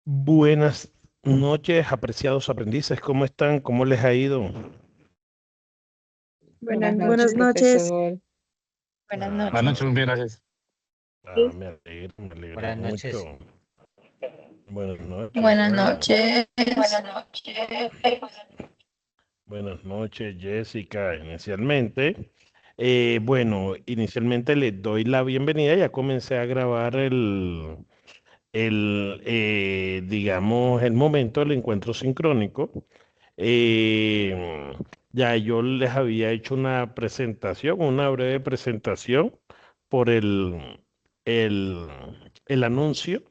Buenas noches, apreciados aprendices. ¿Cómo están? ¿Cómo les ha ido? Buenas noches, Buenas noches. profesor. Buenas Ah, Buenas noches. noches, muy bien, gracias. me alegra Buenas noches. mucho. Buenas noches. Buenas Bueno, noches. buenas noches, Jessica. Inicialmente les doy la bienvenida. Ya comencé a grabar digamos, el momento del encuentro sincrónico. Eh, ya yo les había hecho una presentación, una breve presentación por el, el anuncio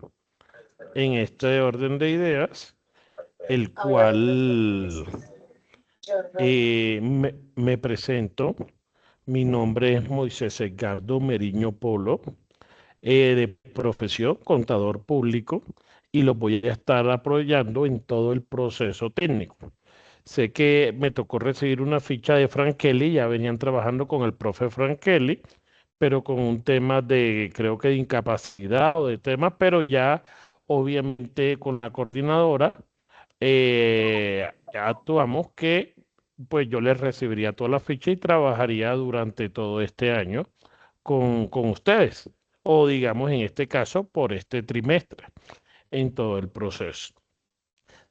en este orden de ideas, el cual me presento. Mi nombre es Moisés Edgardo Meriño Polo, de profesión contador público, y los voy a estar apoyando en todo el proceso técnico. Sé que me tocó recibir una ficha de Frank Kelly, ya venían trabajando con el profe Frank Kelly, pero con un tema de, creo que de incapacidad o de temas, pero ya obviamente con la coordinadora actuamos que pues yo les recibiría toda la ficha y trabajaría durante todo este año con ustedes, o digamos en este caso por este trimestre, en todo el proceso.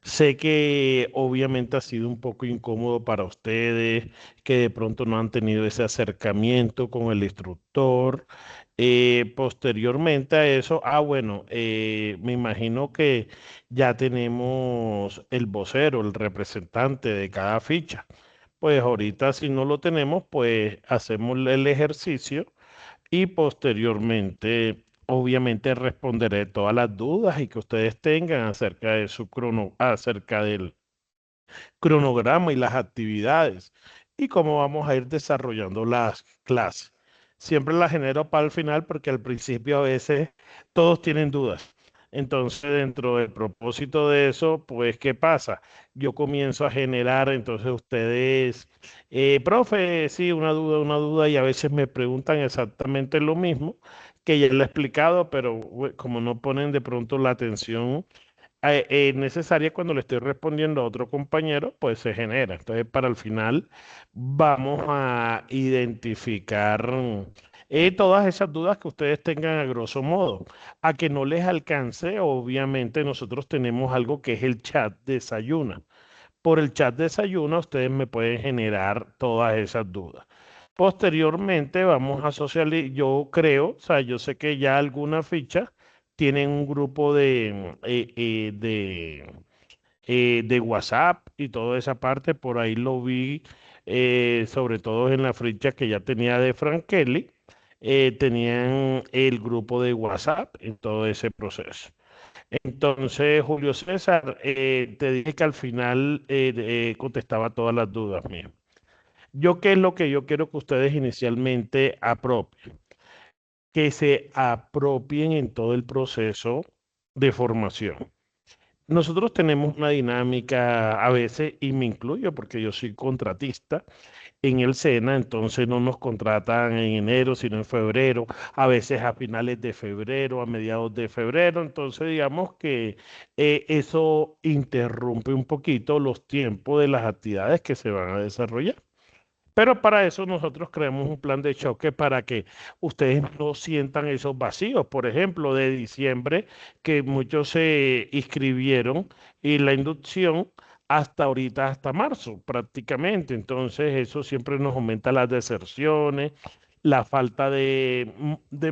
Sé que obviamente ha sido un poco incómodo para ustedes, que de pronto no han tenido ese acercamiento con el instructor. Posteriormente a eso, me imagino que ya tenemos el vocero, el representante de cada ficha. Pues ahorita si no lo tenemos, pues hacemos el ejercicio y posteriormente, obviamente, responderé todas las dudas y que ustedes tengan acerca de acerca del cronograma y las actividades y cómo vamos a ir desarrollando las clases. Siempre las genero para el final porque al principio a veces todos tienen dudas. Entonces, dentro del propósito de eso, pues, ¿qué pasa? Yo comienzo a generar, entonces ustedes, profe, sí, una duda, y a veces me preguntan exactamente lo mismo que ya le he explicado, pero como no ponen de pronto la atención necesaria cuando le estoy respondiendo a otro compañero, pues se genera. Entonces, para el final, vamos a identificar todas esas dudas que ustedes tengan a grosso modo. A que no les alcance, obviamente nosotros tenemos algo que es el chat desayuna. Por el chat desayuna, ustedes me pueden generar todas esas dudas. Posteriormente vamos a socializar, yo creo, o sea, yo sé que ya algunas fichas tienen un grupo de WhatsApp y toda esa parte, por ahí lo vi, sobre todo en la ficha que ya tenía de Frank Kelly, tenían el grupo de WhatsApp en todo ese proceso. Entonces, Julio César, te dije que al final contestaba todas las dudas mías. ¿Qué es lo que yo quiero que ustedes inicialmente apropien? Que se apropien en todo el proceso de formación. Nosotros tenemos una dinámica a veces, y me incluyo porque yo soy contratista en el SENA, entonces no nos contratan en enero, sino en febrero, a veces a finales de febrero, a mediados de febrero, entonces digamos que eso interrumpe un poquito los tiempos de las actividades que se van a desarrollar. Pero para eso nosotros creamos un plan de choque para que ustedes no sientan esos vacíos. Por ejemplo, de diciembre, que muchos se inscribieron y la inducción hasta ahorita, hasta marzo prácticamente. Entonces eso siempre nos aumenta las deserciones, la falta de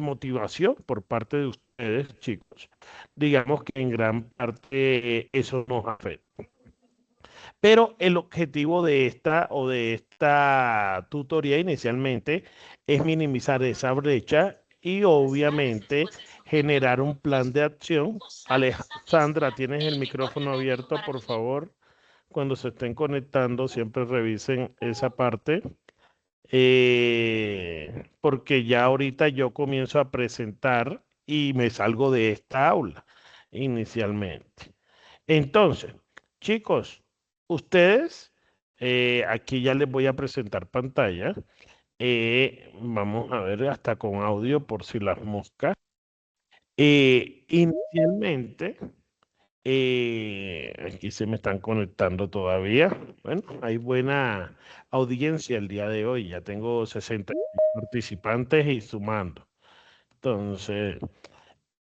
motivación por parte de ustedes, chicos. Digamos que en gran parte eso nos afecta. Pero el objetivo de esta tutoría inicialmente es minimizar esa brecha y obviamente generar un plan de acción. Alejandra, tienes el micrófono abierto, por favor. Cuando se estén conectando, siempre revisen esa parte, porque ya ahorita yo comienzo a presentar y me salgo de esta aula inicialmente. Entonces, chicos, ustedes, aquí ya les voy a presentar pantalla. Vamos a ver hasta con audio por si las moscas. Inicialmente, Aquí se me están conectando todavía. Bueno, hay buena audiencia el día de hoy. Ya tengo 60 participantes y sumando. Entonces,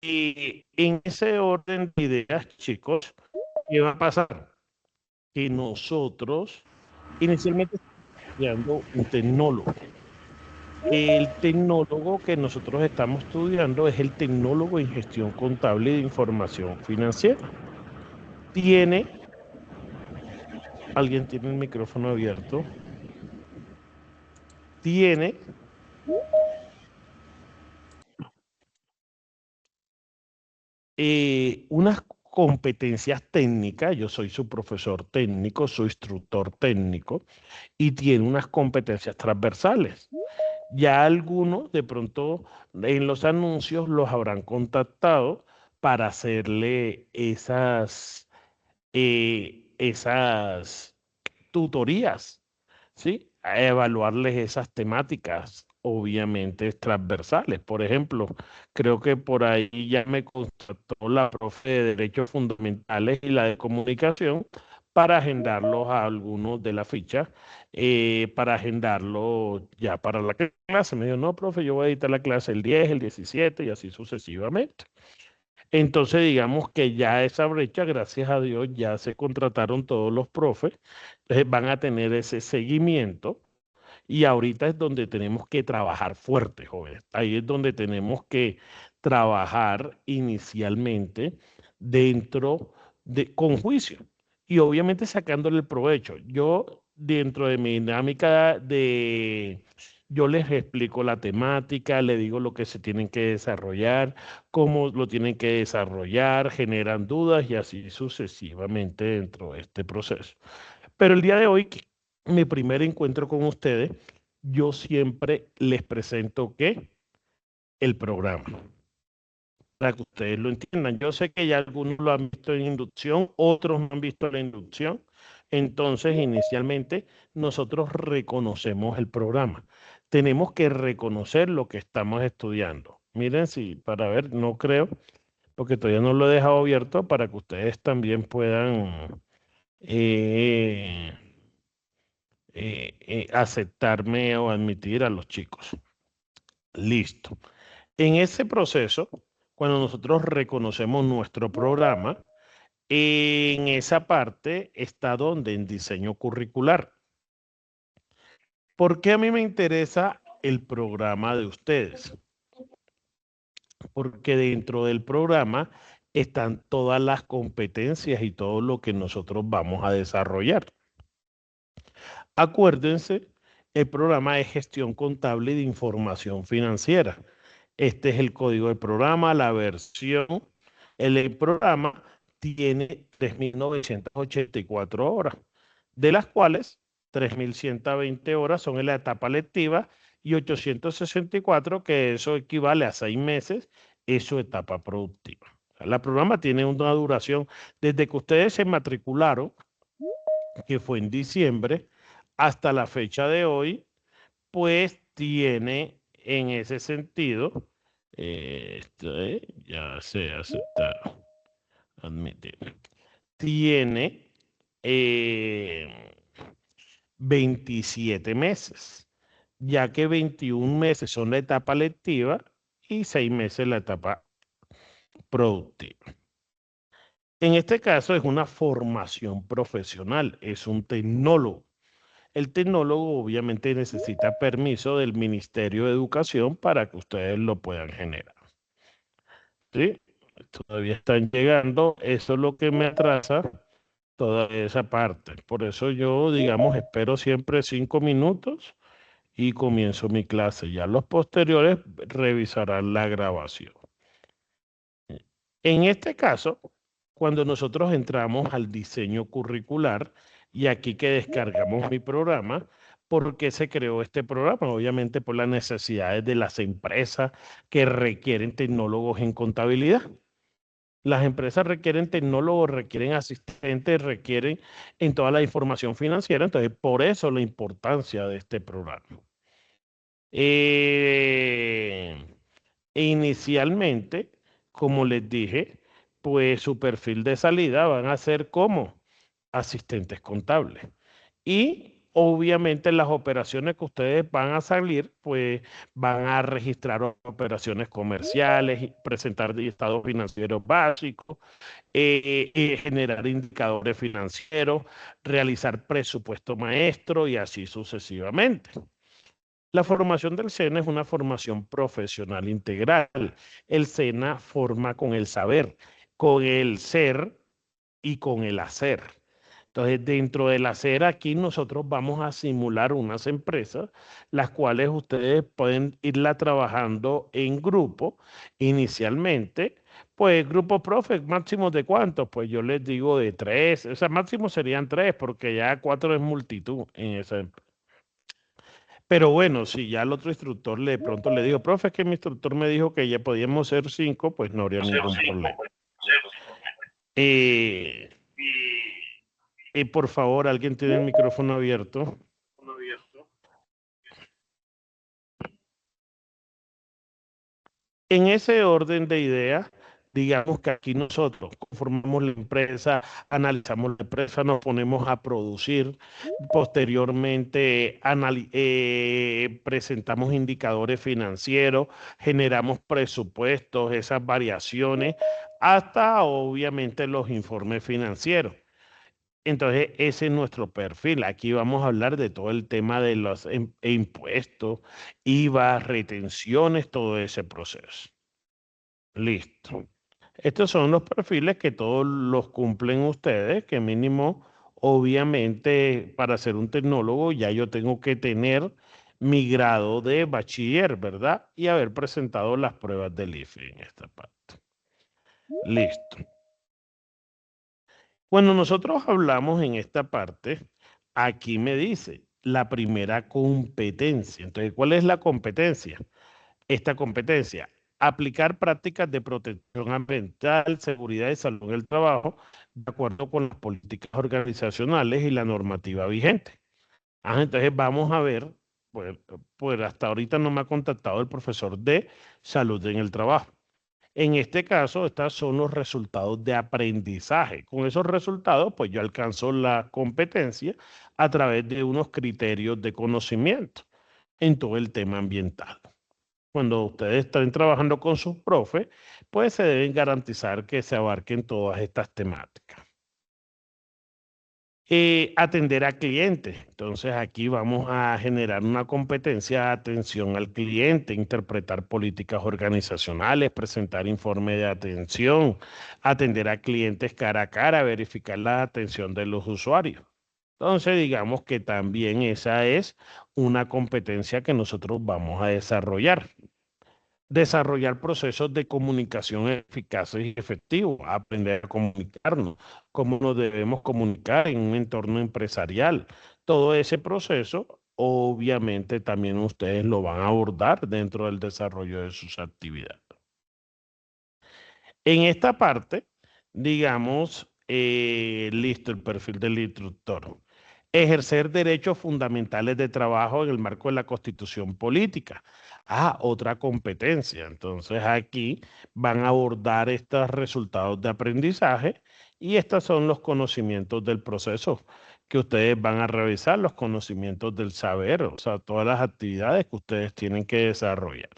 y en ese orden de ideas, chicos, ¿qué va a pasar? Que nosotros inicialmente estamos estudiando un tecnólogo. El tecnólogo que nosotros estamos estudiando es el tecnólogo en gestión contable y de información financiera. Tiene, alguien tiene el micrófono abierto, tiene unas competencias técnicas, yo soy su profesor técnico, su instructor técnico, y tiene unas competencias transversales. Ya algunos de pronto en los anuncios los habrán contactado para hacerle esas tutorías, ¿sí? A evaluarles esas temáticas, obviamente transversales. Por ejemplo, creo que por ahí ya me contactó la profe de Derechos Fundamentales y la de Comunicación para agendarlos a algunos de la ficha, para agendarlo ya para la clase. Me dijo, no, profe, yo voy a editar la clase el 10, el 17 y así sucesivamente. Entonces, digamos que ya esa brecha, gracias a Dios, ya se contrataron todos los profes, entonces van a tener ese seguimiento y ahorita es donde tenemos que trabajar fuerte, jóvenes. Ahí es donde tenemos que trabajar inicialmente dentro con juicio y obviamente sacándole el provecho. Yo, dentro de mi dinámica yo les explico la temática, les digo lo que se tienen que desarrollar, cómo lo tienen que desarrollar, generan dudas y así sucesivamente dentro de este proceso. Pero el día de hoy, mi primer encuentro con ustedes, yo siempre les presento ¿qué? El programa, para que ustedes lo entiendan. Yo sé que ya algunos lo han visto en inducción, otros no han visto la inducción. Entonces, inicialmente, nosotros reconocemos el programa. Tenemos que reconocer lo que estamos estudiando. Miren, si para ver, no creo, porque todavía no lo he dejado abierto para que ustedes también puedan eh, aceptarme o admitir a los chicos. Listo. En ese proceso, cuando nosotros reconocemos nuestro programa, en esa parte está donde en diseño curricular. ¿Por qué a mí me interesa el programa de ustedes? Porque dentro del programa están todas las competencias y todo lo que nosotros vamos a desarrollar. Acuérdense, el programa de gestión contable y de información financiera. Este es el código del programa, la versión. El programa tiene 3.984 horas, de las cuales 3.120 horas son en la etapa lectiva y 864, que eso equivale a 6 meses, es su etapa productiva. O sea, el programa tiene una duración desde que ustedes se matricularon, que fue en diciembre, hasta la fecha de hoy, pues tiene en ese sentido, ya se aceptaron, admitir, tiene eh, 27 meses, ya que 21 meses son la etapa lectiva y 6 meses la etapa productiva. En este caso es una formación profesional, es un tecnólogo. El tecnólogo obviamente necesita permiso del Ministerio de Educación para que ustedes lo puedan generar. ¿Sí? Todavía están llegando, eso es lo que me atrasa toda esa parte. Por eso yo, digamos, espero siempre 5 minutos y comienzo mi clase. Ya los posteriores revisarán la grabación. En este caso, cuando nosotros entramos al diseño curricular, y aquí que descargamos mi programa, ¿por qué se creó este programa? Obviamente por las necesidades de las empresas que requieren tecnólogos en contabilidad. Las empresas requieren tecnólogos, requieren asistentes, requieren en toda la información financiera. Entonces, por eso la importancia de este programa. Eh, inicialmente, como les dije, pues su perfil de salida van a ser como asistentes contables. Y obviamente las operaciones que ustedes van a salir, pues van a registrar operaciones comerciales, y presentar estados financieros básicos, generar indicadores financieros, realizar presupuesto maestro y así sucesivamente. La formación del SENA es una formación profesional integral. El SENA forma con el saber, con el ser y con el hacer. Entonces, dentro del hacer aquí nosotros vamos a simular unas empresas, las cuales ustedes pueden irla trabajando en grupo inicialmente. Pues grupo profe, máximo de cuántos, pues yo les digo de tres, o sea, máximo serían tres, porque ya cuatro es multitud en esa empresa. Pero bueno, si ya el otro instructor le pronto le dijo, profe, es que mi instructor me dijo que ya podíamos ser cinco, pues no habría ningún problema. Eh, por favor, alguien tiene el micrófono abierto. En ese orden de ideas, digamos que aquí nosotros conformamos la empresa, analizamos la empresa, nos ponemos a producir, posteriormente presentamos indicadores financieros, generamos presupuestos, esas variaciones, hasta obviamente los informes financieros. Entonces, ese es nuestro perfil. Aquí vamos a hablar de todo el tema de los impuestos, IVA, retenciones, todo ese proceso. Listo. Estos son los perfiles que todos los cumplen ustedes, que mínimo, obviamente, para ser un tecnólogo ya yo tengo que tener mi grado de bachiller, ¿verdad? Y haber presentado las pruebas del IFE en esta parte. Listo. Cuando nosotros hablamos en esta parte, aquí me dice la primera competencia. Entonces, ¿cuál es la competencia? Esta competencia, aplicar prácticas de protección ambiental, seguridad y salud en el trabajo, de acuerdo con las políticas organizacionales y la normativa vigente. Entonces vamos a ver, pues, pues hasta ahorita no me ha contactado el profesor de salud en el trabajo. En este caso, estos son los resultados de aprendizaje. Con esos resultados, pues yo alcanzo la competencia a través de unos criterios de conocimiento en todo el tema ambiental. Cuando ustedes estén trabajando con sus profes, pues se deben garantizar que se abarquen todas estas temáticas. Atender a clientes. Entonces aquí vamos a generar una competencia de atención al cliente, interpretar políticas organizacionales, presentar informe de atención, atender a clientes cara a cara, verificar la atención de los usuarios. Entonces digamos que también esa es una competencia que nosotros vamos a desarrollar. Desarrollar procesos de comunicación eficaces y efectivos, aprender a comunicarnos, cómo nos debemos comunicar en un entorno empresarial. Todo ese proceso, obviamente, también ustedes lo van a abordar dentro del desarrollo de sus actividades. En esta parte, digamos, listo el perfil del instructor. Ejercer derechos fundamentales de trabajo en el marco de la Constitución política. Otra competencia. Entonces aquí van a abordar estos resultados de aprendizaje y estos son los conocimientos del proceso que ustedes van a revisar, los conocimientos del saber, o sea, todas las actividades que ustedes tienen que desarrollar.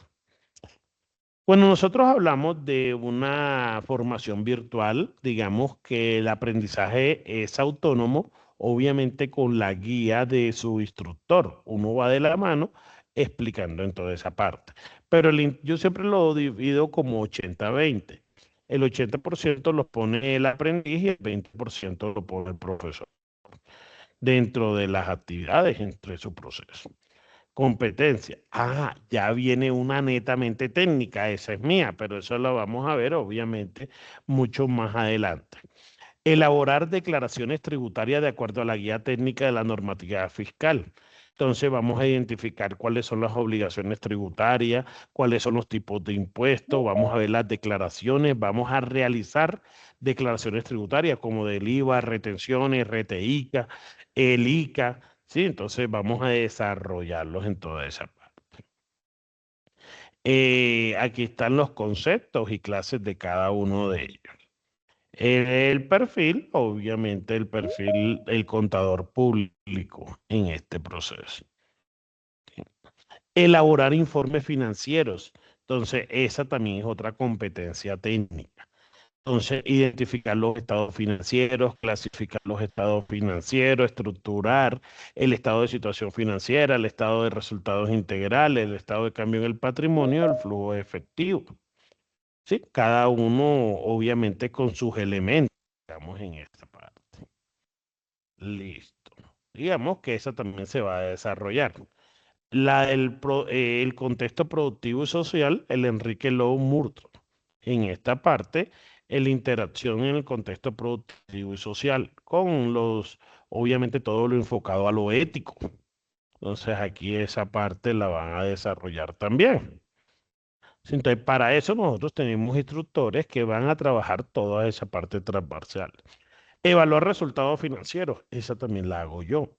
Cuando nosotros hablamos de una formación virtual, digamos que el aprendizaje es autónomo, obviamente con la guía de su instructor. Uno va de la mano explicando en toda esa parte. Pero yo siempre lo divido como 80-20. El 80% lo pone el aprendiz y el 20% lo pone el profesor dentro de las actividades entre su proceso. Competencia. Ya viene una netamente técnica, esa es mía, pero eso lo vamos a ver obviamente mucho más adelante. Elaborar declaraciones tributarias de acuerdo a la guía técnica de la normativa fiscal. Entonces vamos a identificar cuáles son las obligaciones tributarias, cuáles son los tipos de impuestos, vamos a ver las declaraciones, vamos a realizar declaraciones tributarias como del IVA, retenciones, RTICA, el ICA, ¿sí? Entonces vamos a desarrollarlos en toda esa parte. Aquí están los conceptos y clases de cada uno de ellos. El perfil, obviamente el perfil, el contador público en este proceso. Elaborar informes financieros. Entonces, esa también es otra competencia técnica. Entonces, identificar los estados financieros, clasificar los estados financieros, estructurar el estado de situación financiera, el estado de resultados integrales, el estado de cambio en el patrimonio, el flujo de efectivo. ¿Sí? Cada uno, obviamente, con sus elementos, digamos, en esta parte. Listo. Digamos que esa también se va a desarrollar. El contexto productivo y social, el Enrique Lowe Murtro. En esta parte, la interacción en el contexto productivo y social, con obviamente todo lo enfocado a lo ético. Entonces aquí esa parte la van a desarrollar también. Sí, entonces, para eso nosotros tenemos instructores que van a trabajar toda esa parte transversal. Evaluar resultados financieros, esa también la hago yo.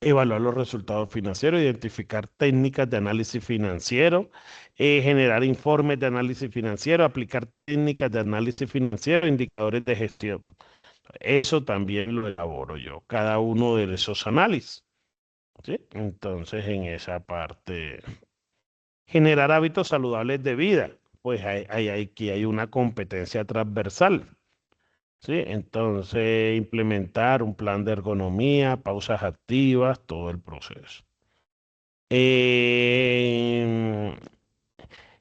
Evaluar los resultados financieros, identificar técnicas de análisis financiero, generar informes de análisis financiero, aplicar técnicas de análisis financiero, indicadores de gestión. Eso también lo elaboro yo, cada uno de esos análisis. ¿Sí? Entonces, en esa parte, generar hábitos saludables de vida, pues aquí hay una competencia transversal. ¿Sí? Entonces, implementar un plan de ergonomía, pausas activas, todo el proceso. Eh,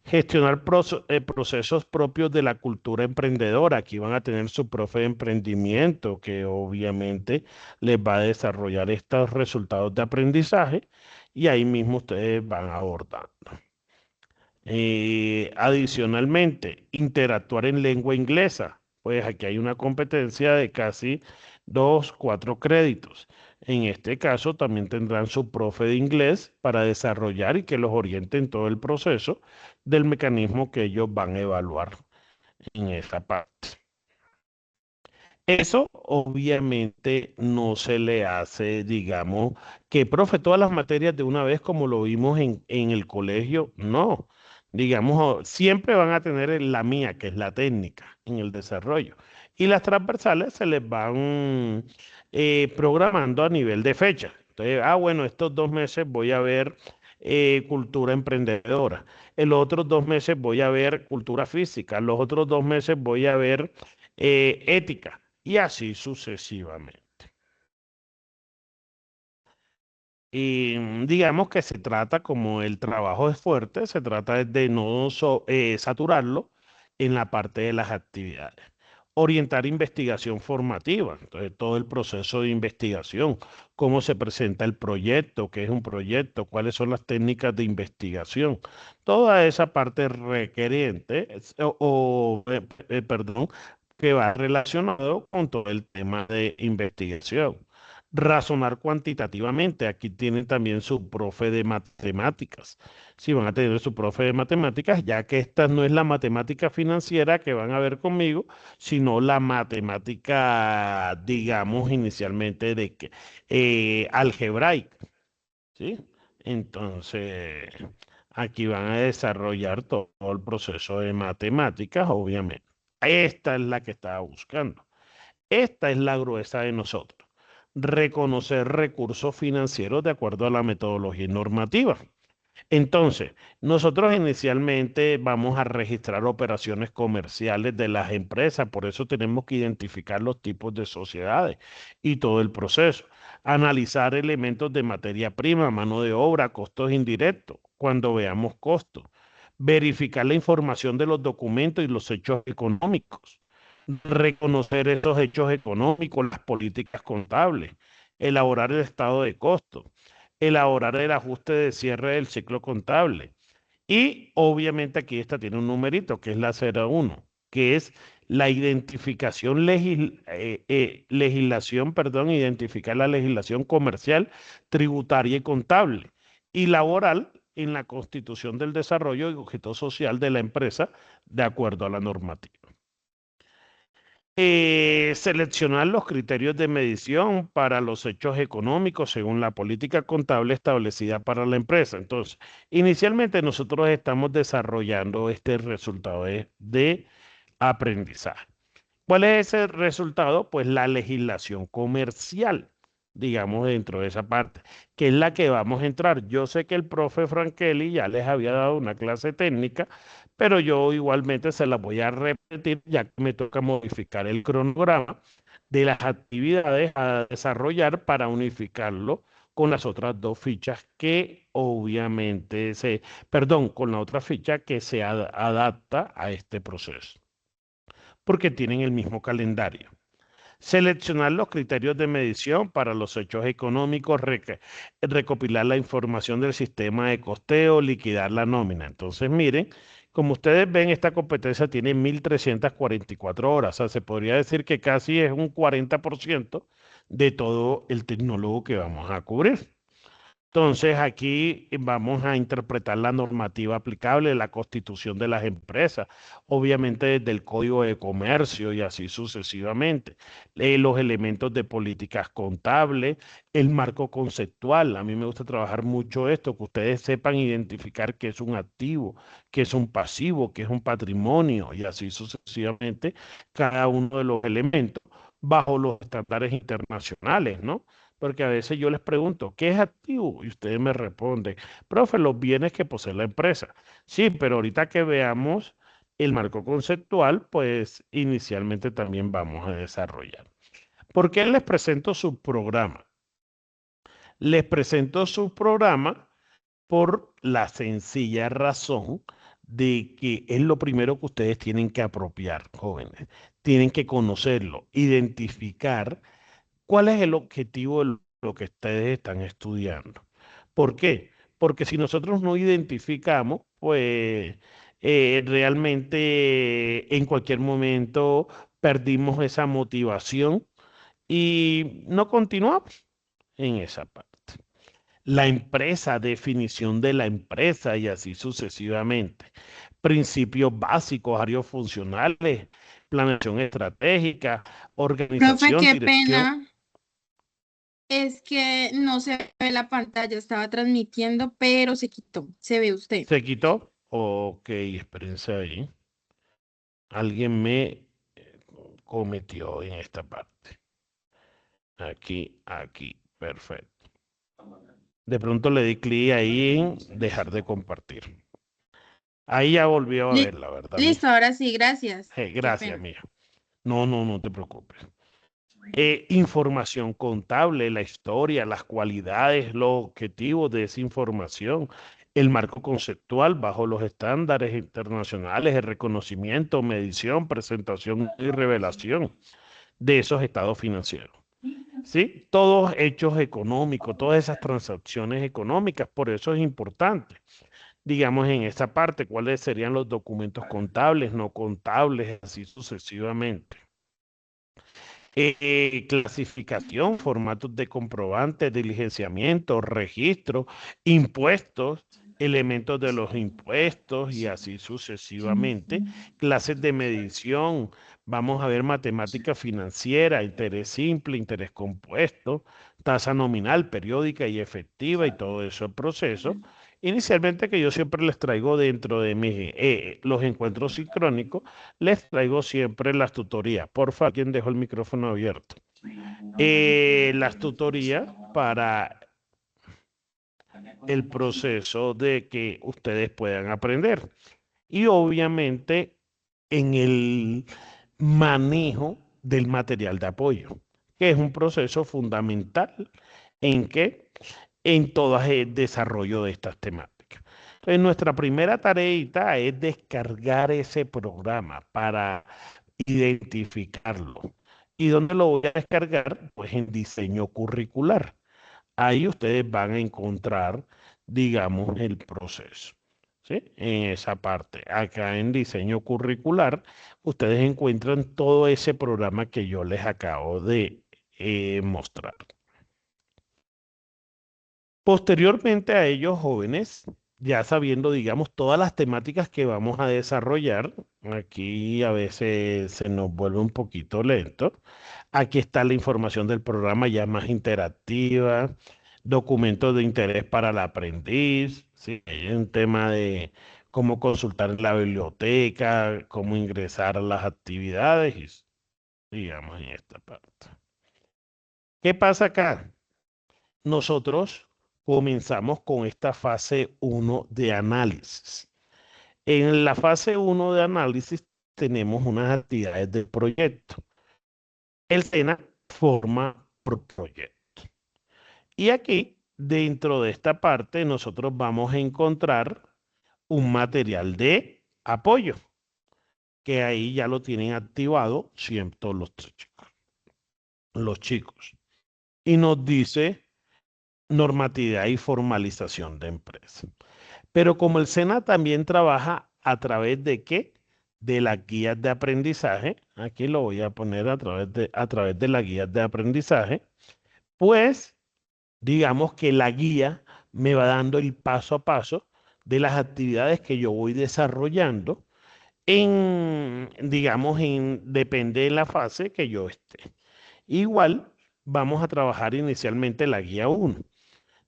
gestionar procesos propios de la cultura emprendedora. Aquí van a tener su profe de emprendimiento que obviamente les va a desarrollar estos resultados de aprendizaje y ahí mismo ustedes van abordando. Adicionalmente, interactuar en lengua inglesa. Pues aquí hay una competencia de casi 4 créditos. En este caso, también tendrán su profe de inglés para desarrollar y que los oriente en todo el proceso del mecanismo que ellos van a evaluar en esta parte. Eso obviamente no se le hace, digamos, que profe todas las materias de una vez como lo vimos en el colegio, no. Digamos, siempre van a tener la mía, que es la técnica en el desarrollo. Y las transversales se les van programando a nivel de fecha. Entonces, bueno, estos 2 meses voy a ver cultura emprendedora. En los otros 2 meses voy a ver cultura física. Los otros 2 meses voy a ver ética y así sucesivamente. Y digamos que se trata, como el trabajo es fuerte, se trata de no saturarlo en la parte de las actividades. Orientar investigación formativa, entonces todo el proceso de investigación, cómo se presenta el proyecto, qué es un proyecto, cuáles son las técnicas de investigación, toda esa parte requeriente, perdón, que va relacionado con todo el tema de investigación. Razonar cuantitativamente. Aquí tienen también su profe de matemáticas. Sí, van a tener su profe de matemáticas, ya que esta no es la matemática financiera que van a ver conmigo, sino la matemática, digamos, inicialmente de que algebraica. ¿Sí? Entonces, aquí van a desarrollar todo el proceso de matemáticas, obviamente. Esta es la que estaba buscando. Esta es la gruesa de nosotros. Reconocer recursos financieros de acuerdo a la metodología normativa. Entonces, nosotros inicialmente vamos a registrar operaciones comerciales de las empresas, por eso tenemos que identificar los tipos de sociedades y todo el proceso. Analizar elementos de materia prima, mano de obra, costos indirectos, cuando veamos costos. Verificar la información de los documentos y los hechos económicos. Reconocer esos hechos económicos, las políticas contables. Elaborar el estado de costos, elaborar el ajuste de cierre del ciclo contable. Y obviamente aquí esta tiene un numerito, que es la 01, que es la identificación, legislación, perdón, identificar la legislación comercial, tributaria y contable. Y laboral en la constitución del desarrollo y objeto social de la empresa de acuerdo a la normativa. Seleccionar los criterios de medición para los hechos económicos según la política contable establecida para la empresa. Entonces, inicialmente nosotros estamos desarrollando este resultado de aprendizaje. ¿Cuál es ese resultado? Pues la legislación comercial, digamos, dentro de esa parte, que es la que vamos a entrar. Yo sé que el profe Frankeli ya les había dado una clase técnica, pero yo igualmente se la voy a repetir ya que me toca modificar el cronograma de las actividades a desarrollar para unificarlo con las otras dos fichas que obviamente perdón, con la otra ficha que se adapta a este proceso porque tienen el mismo calendario. Seleccionar los criterios de medición para los hechos económicos, recopilar la información del sistema de costeo, liquidar la nómina. Entonces, miren, como ustedes ven, esta competencia tiene 1.344 horas. O sea, se podría decir que casi es un 40% de todo el tecnólogo que vamos a cubrir. Entonces, aquí vamos a interpretar la normativa aplicable, la constitución de las empresas, obviamente desde el Código de Comercio y así sucesivamente, los elementos de políticas contables, el marco conceptual. A mí me gusta trabajar mucho esto, que ustedes sepan identificar qué es un activo, qué es un pasivo, qué es un patrimonio y así sucesivamente, cada uno de los elementos bajo los estándares internacionales, ¿no? Porque a veces yo les pregunto, ¿qué es activo? Y ustedes me responden, profe, los bienes que posee la empresa. Sí, pero ahorita que veamos el marco conceptual, pues inicialmente también vamos a desarrollar. ¿Por qué les presento su programa? Les presento su programa por la sencilla razón de que es lo primero que ustedes tienen que apropiar, jóvenes. Tienen que conocerlo, identificar ¿cuál es el objetivo de lo que ustedes están estudiando? ¿Por qué? Porque si nosotros no identificamos, pues realmente en cualquier momento perdimos esa motivación y no continuamos en esa parte. La empresa, definición de la empresa y así sucesivamente. Principios básicos, áreas funcionales, planeación estratégica, Profe, organización, qué dirección. pena. Es que no se ve la pantalla, estaba transmitiendo, pero se quitó. Se ve usted. ¿Se quitó? Ok, espérense ahí. Alguien me cometió en esta parte. Aquí. Perfecto. De pronto le di clic ahí en dejar de compartir. Ahí ya volvió a ver, Li- la verdad, mía. Listo, ahora sí, gracias. Qué Gracias, pena. mía. No te preocupes. Información contable, la historia, las cualidades, los objetivos de esa información, el marco conceptual bajo los estándares internacionales, el reconocimiento, medición, presentación y revelación de esos estados financieros. ¿Sí? Todos hechos económicos, todas esas transacciones económicas, por eso es importante. Digamos en esa parte, cuáles serían los documentos contables, no contables, así sucesivamente clasificación, formatos de comprobante, diligenciamiento, registro, impuestos, elementos de los impuestos y así sucesivamente, clases de medición, vamos a ver matemática financiera, interés simple, interés compuesto, tasa nominal, periódica y efectiva y todo eso proceso. Inicialmente que yo siempre les traigo dentro de mis los encuentros sincrónicos les traigo siempre las tutorías. Porfa, ¿quién dejó el micrófono abierto? Las tutorías para el proceso de que ustedes puedan aprender. Y obviamente en el manejo del material de apoyo, que es un proceso fundamental en que en todo el desarrollo de estas temáticas. Entonces, nuestra primera tareita es descargar ese programa para identificarlo. ¿Y dónde lo voy a descargar? Pues en diseño curricular. Ahí ustedes van a encontrar, digamos, el proceso. ¿Sí? En esa parte. Acá en diseño curricular, ustedes encuentran todo ese programa que yo les acabo de mostrar. Posteriormente a ellos, jóvenes, ya sabiendo, digamos, todas las temáticas que vamos a desarrollar, aquí a veces se nos vuelve un poquito lento. Aquí está la información del programa ya más interactiva, documentos de interés para el aprendiz, ¿sí? Hay un tema de cómo consultar en la biblioteca, cómo ingresar a las actividades. digamos, en esta parte. ¿Qué pasa acá? Nosotros comenzamos con esta fase uno de análisis. En la fase uno de análisis tenemos unas actividades del proyecto. El SENA forma por proyecto. Y aquí, dentro de esta parte, nosotros vamos a encontrar un material de apoyo, que ahí ya lo tienen activado siempre los chicos. Y nos dice normatividad y formalización de empresas. Pero como el SENA también trabaja a través de qué? De las guías de aprendizaje, aquí lo voy a poner a través de las guías de aprendizaje, pues digamos que la guía me va dando el paso a paso de las actividades que yo voy desarrollando digamos, depende de la fase que yo esté. Igual, vamos a trabajar inicialmente la guía uno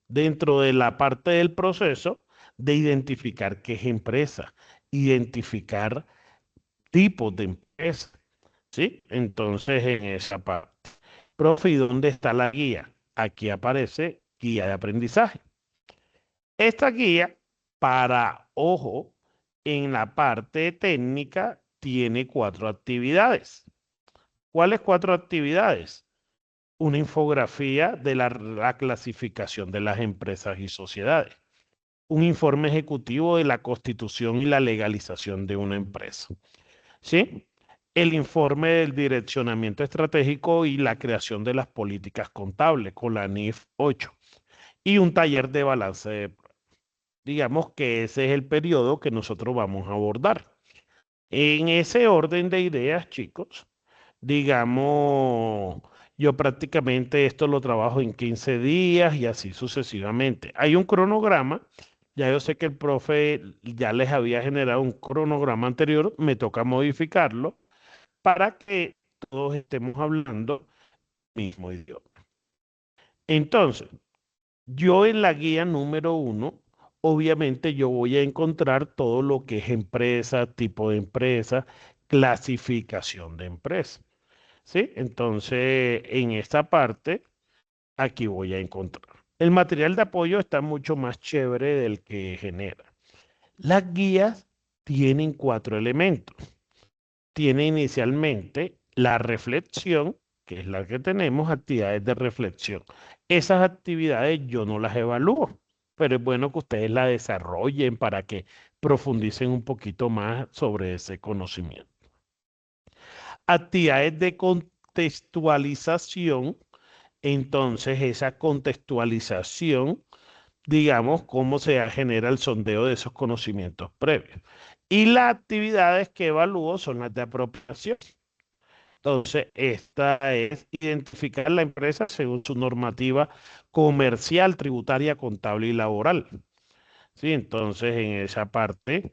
dentro de la parte del proceso de identificar qué es empresa, identificar tipos de empresa, ¿sí? Entonces, en esa parte. Profe, ¿y dónde está la guía? Aquí aparece guía de aprendizaje. Esta guía, para ojo, en la parte técnica, tiene 4 actividades. ¿Cuáles 4 actividades? Una infografía de la clasificación de las empresas y sociedades, un informe ejecutivo de la constitución y la legalización de una empresa, ¿sí? El informe del direccionamiento estratégico y la creación de las políticas contables con la NIF 8 y un taller de balance de pruebas. Digamos que ese es el periodo que nosotros vamos a abordar. En ese orden de ideas, chicos, digamos, yo prácticamente esto lo trabajo en 15 días y así sucesivamente. Hay un cronograma, ya yo sé que el profe ya les había generado un cronograma anterior, me toca modificarlo para que todos estemos hablando el mismo idioma. Entonces, yo en la guía número uno, obviamente yo voy a encontrar todo lo que es empresa, tipo de empresa, clasificación de empresa. ¿Sí? Entonces, en esta parte, aquí voy a encontrar. El material de apoyo está mucho más chévere del que genera. Las guías tienen 4 elementos. Tiene inicialmente la reflexión, que es la que tenemos, actividades de reflexión. Esas actividades yo no las evalúo, pero es bueno que ustedes las desarrollen para que profundicen un poquito más sobre ese conocimiento. Actividades de contextualización, entonces esa contextualización, digamos, cómo se genera el sondeo de esos conocimientos previos. Y las actividades que evalúo son las de apropiación. Entonces, esta es identificar la empresa según su normativa comercial, tributaria, contable y laboral. Sí, entonces en esa parte,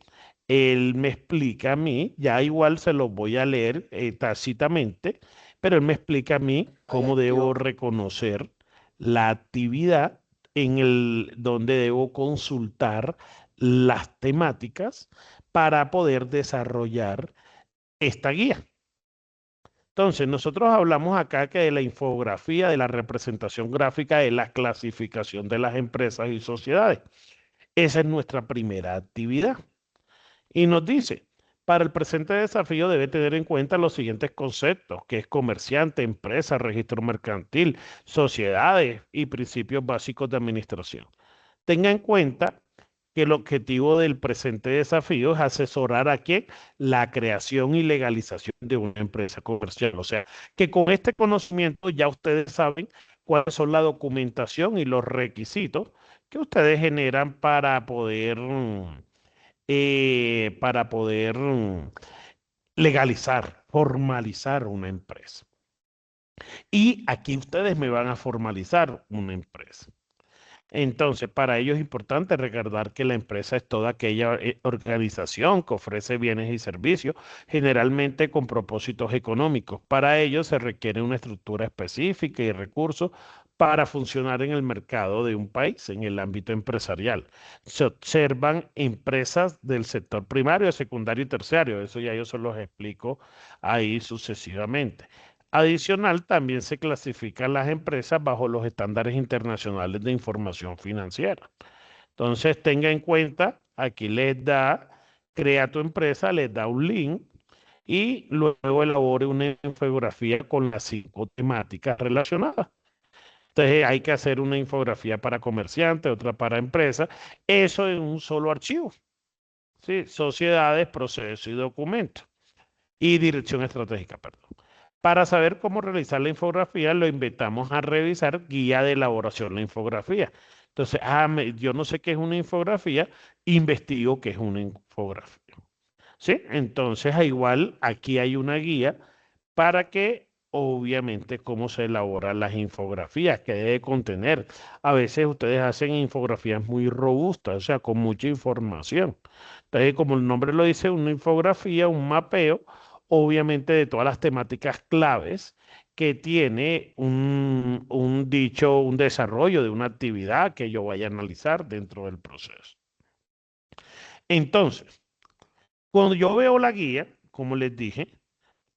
él me explica a mí, ya igual se los voy a leer tácitamente, pero él me explica a mí cómo debo reconocer la actividad en el donde debo consultar las temáticas para poder desarrollar esta guía. Entonces, nosotros hablamos acá que de la infografía, de la representación gráfica, de la clasificación de las empresas y sociedades. Esa es nuestra primera actividad. Y nos dice, para el presente desafío debe tener en cuenta los siguientes conceptos, que es comerciante, empresa, registro mercantil, sociedades y principios básicos de administración. Tenga en cuenta que el objetivo del presente desafío es asesorar a quién la creación y legalización de una empresa comercial. O sea, que con este conocimiento ya ustedes saben cuáles son la documentación y los requisitos que ustedes generan para poder legalizar, formalizar una empresa. Y aquí ustedes me van a formalizar una empresa. Entonces, para ello es importante recordar que la empresa es toda aquella organización que ofrece bienes y servicios, generalmente con propósitos económicos. Para ello se requiere una estructura específica y recursos para funcionar en el mercado de un país, en el ámbito empresarial. Se observan empresas del sector primario, secundario y terciario. Eso ya yo se los explico ahí sucesivamente. Adicional, también se clasifican las empresas bajo los estándares internacionales de información financiera. Entonces, tenga en cuenta, aquí les da, crea tu empresa, les da un link y luego elabore una infografía con las 5 temáticas relacionadas. Entonces, hay que hacer una infografía para comerciantes, otra para empresas, eso en un solo archivo. ¿Sí? Sociedades, procesos y documentos. Y dirección estratégica, perdón. Para saber cómo realizar la infografía, lo invitamos a revisar guía de elaboración de la infografía. Entonces, yo no sé qué es una infografía, investigo qué es una infografía. ¿Sí? Entonces, igual aquí hay una guía para que, obviamente, cómo se elaboran las infografías, que debe contener. A veces ustedes hacen infografías muy robustas, o sea, con mucha información. Entonces, como el nombre lo dice, una infografía, un mapeo, obviamente, de todas las temáticas claves que tiene un dicho, un desarrollo de una actividad que yo vaya a analizar dentro del proceso. Entonces, cuando yo veo la guía, como les dije,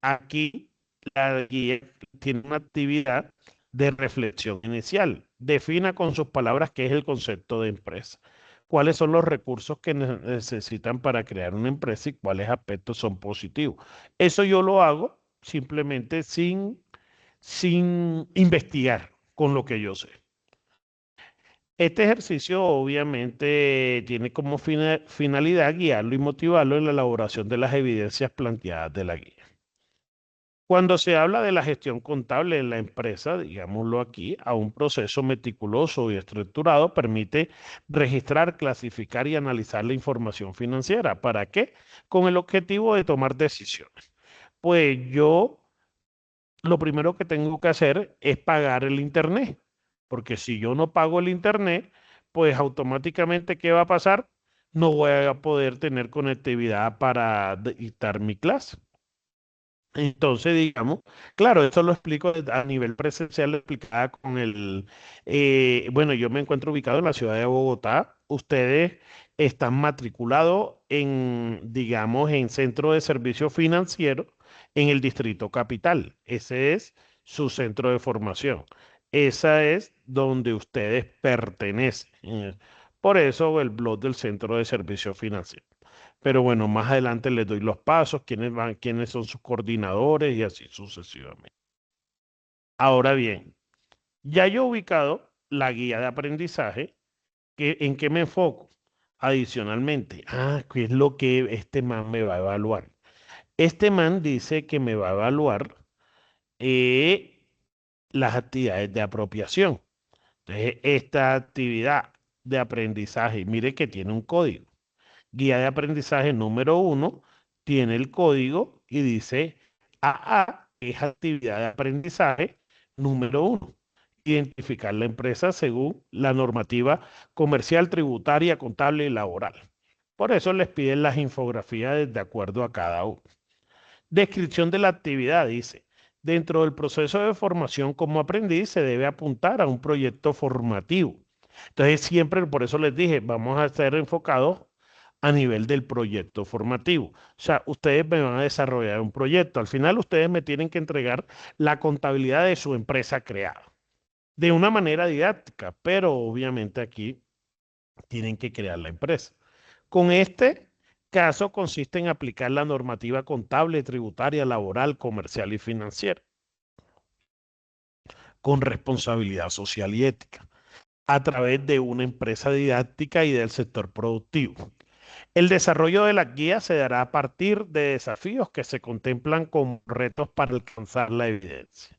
aquí la guía tiene una actividad de reflexión inicial. Defina con sus palabras qué es el concepto de empresa, cuáles son los recursos que necesitan para crear una empresa y cuáles aspectos son positivos. Eso yo lo hago simplemente sin investigar con lo que yo sé. Este ejercicio obviamente tiene como finalidad guiarlo y motivarlo en la elaboración de las evidencias planteadas de la guía. Cuando se habla de la gestión contable en la empresa, digámoslo aquí, a un proceso meticuloso y estructurado permite registrar, clasificar y analizar la información financiera. ¿Para qué? Con el objetivo de tomar decisiones. Pues yo lo primero que tengo que hacer es pagar el internet, porque si yo no pago el internet, pues automáticamente, ¿qué va a pasar? No voy a poder tener conectividad para dictar mi clase. Entonces, digamos, claro, eso lo explico a nivel presencial, lo explicaba con bueno, yo me encuentro ubicado en la ciudad de Bogotá. Ustedes están matriculados en, digamos, en centro de servicio financiero en el Distrito Capital. Ese es su centro de formación. Esa es donde ustedes pertenecen. Por eso el blog del centro de servicio financiero. Pero bueno, más adelante les doy los pasos, quiénes van, quiénes son sus coordinadores y así sucesivamente. Ahora bien, ya yo he ubicado la guía de aprendizaje, ¿en qué me enfoco? Adicionalmente, ¿qué es lo que este man me va a evaluar? Este man dice que me va a evaluar eh, las actividades de apropiación. Entonces, esta actividad de aprendizaje, mire que tiene un código. Guía de aprendizaje número 1 tiene el código y dice AA es actividad de aprendizaje número 1. Identificar la empresa según la normativa comercial, tributaria, contable y laboral. Por eso les piden las infografías de acuerdo a cada uno. Descripción de la actividad dice, dentro del proceso de formación como aprendiz se debe apuntar a un proyecto formativo. Entonces siempre, por eso les dije, vamos a estar enfocados a nivel del proyecto formativo. O sea, ustedes me van a desarrollar un proyecto. Al final ustedes me tienen que entregar la contabilidad de su empresa creada de una manera didáctica, pero obviamente aquí tienen que crear la empresa. Con este caso consiste en aplicar la normativa contable, tributaria, laboral, comercial y financiera con responsabilidad social y ética a través de una empresa didáctica y del sector productivo. El desarrollo de la guía se dará a partir de desafíos que se contemplan como retos para alcanzar la evidencia.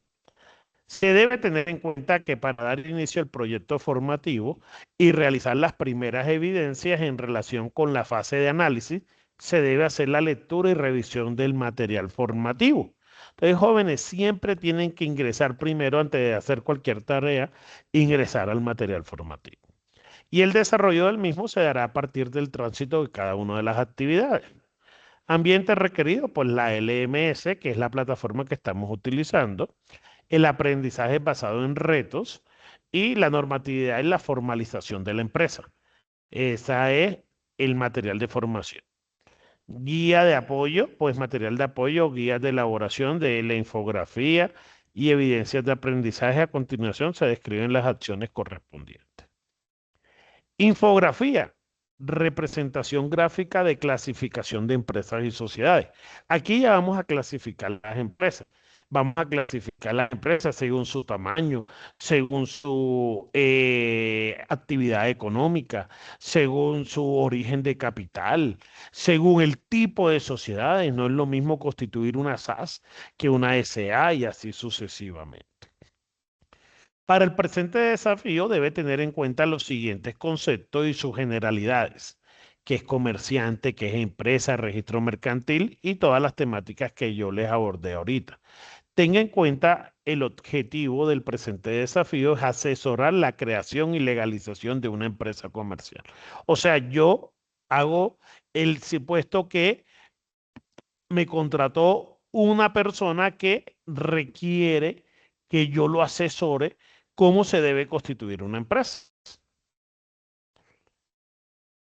Se debe tener en cuenta que para dar inicio al proyecto formativo y realizar las primeras evidencias en relación con la fase de análisis, se debe hacer la lectura y revisión del material formativo. Entonces, jóvenes siempre tienen que ingresar primero, antes de hacer cualquier tarea, ingresar al material formativo. Y el desarrollo del mismo se dará a partir del tránsito de cada una de las actividades. Ambiente requerido, pues la LMS, que es la plataforma que estamos utilizando, el aprendizaje basado en retos y la normatividad y la formalización de la empresa. Esa es el material de formación. Guía de apoyo, pues material de apoyo, guías de elaboración de la infografía y evidencias de aprendizaje. A continuación se describen las acciones correspondientes. Infografía, representación gráfica de clasificación de empresas y sociedades. Aquí ya vamos a clasificar las empresas. Vamos a clasificar las empresas según su tamaño, según su actividad económica, según su origen de capital, según el tipo de sociedades. No es lo mismo constituir una SAS que una SA y así sucesivamente. Para el presente desafío debe tener en cuenta los siguientes conceptos y sus generalidades, que es comerciante, que es empresa, registro mercantil y todas las temáticas que yo les abordé ahorita. Tenga en cuenta el objetivo del presente desafío es asesorar la creación y legalización de una empresa comercial. O sea, yo hago el supuesto que me contrató una persona que requiere que yo lo asesore cómo se debe constituir una empresa.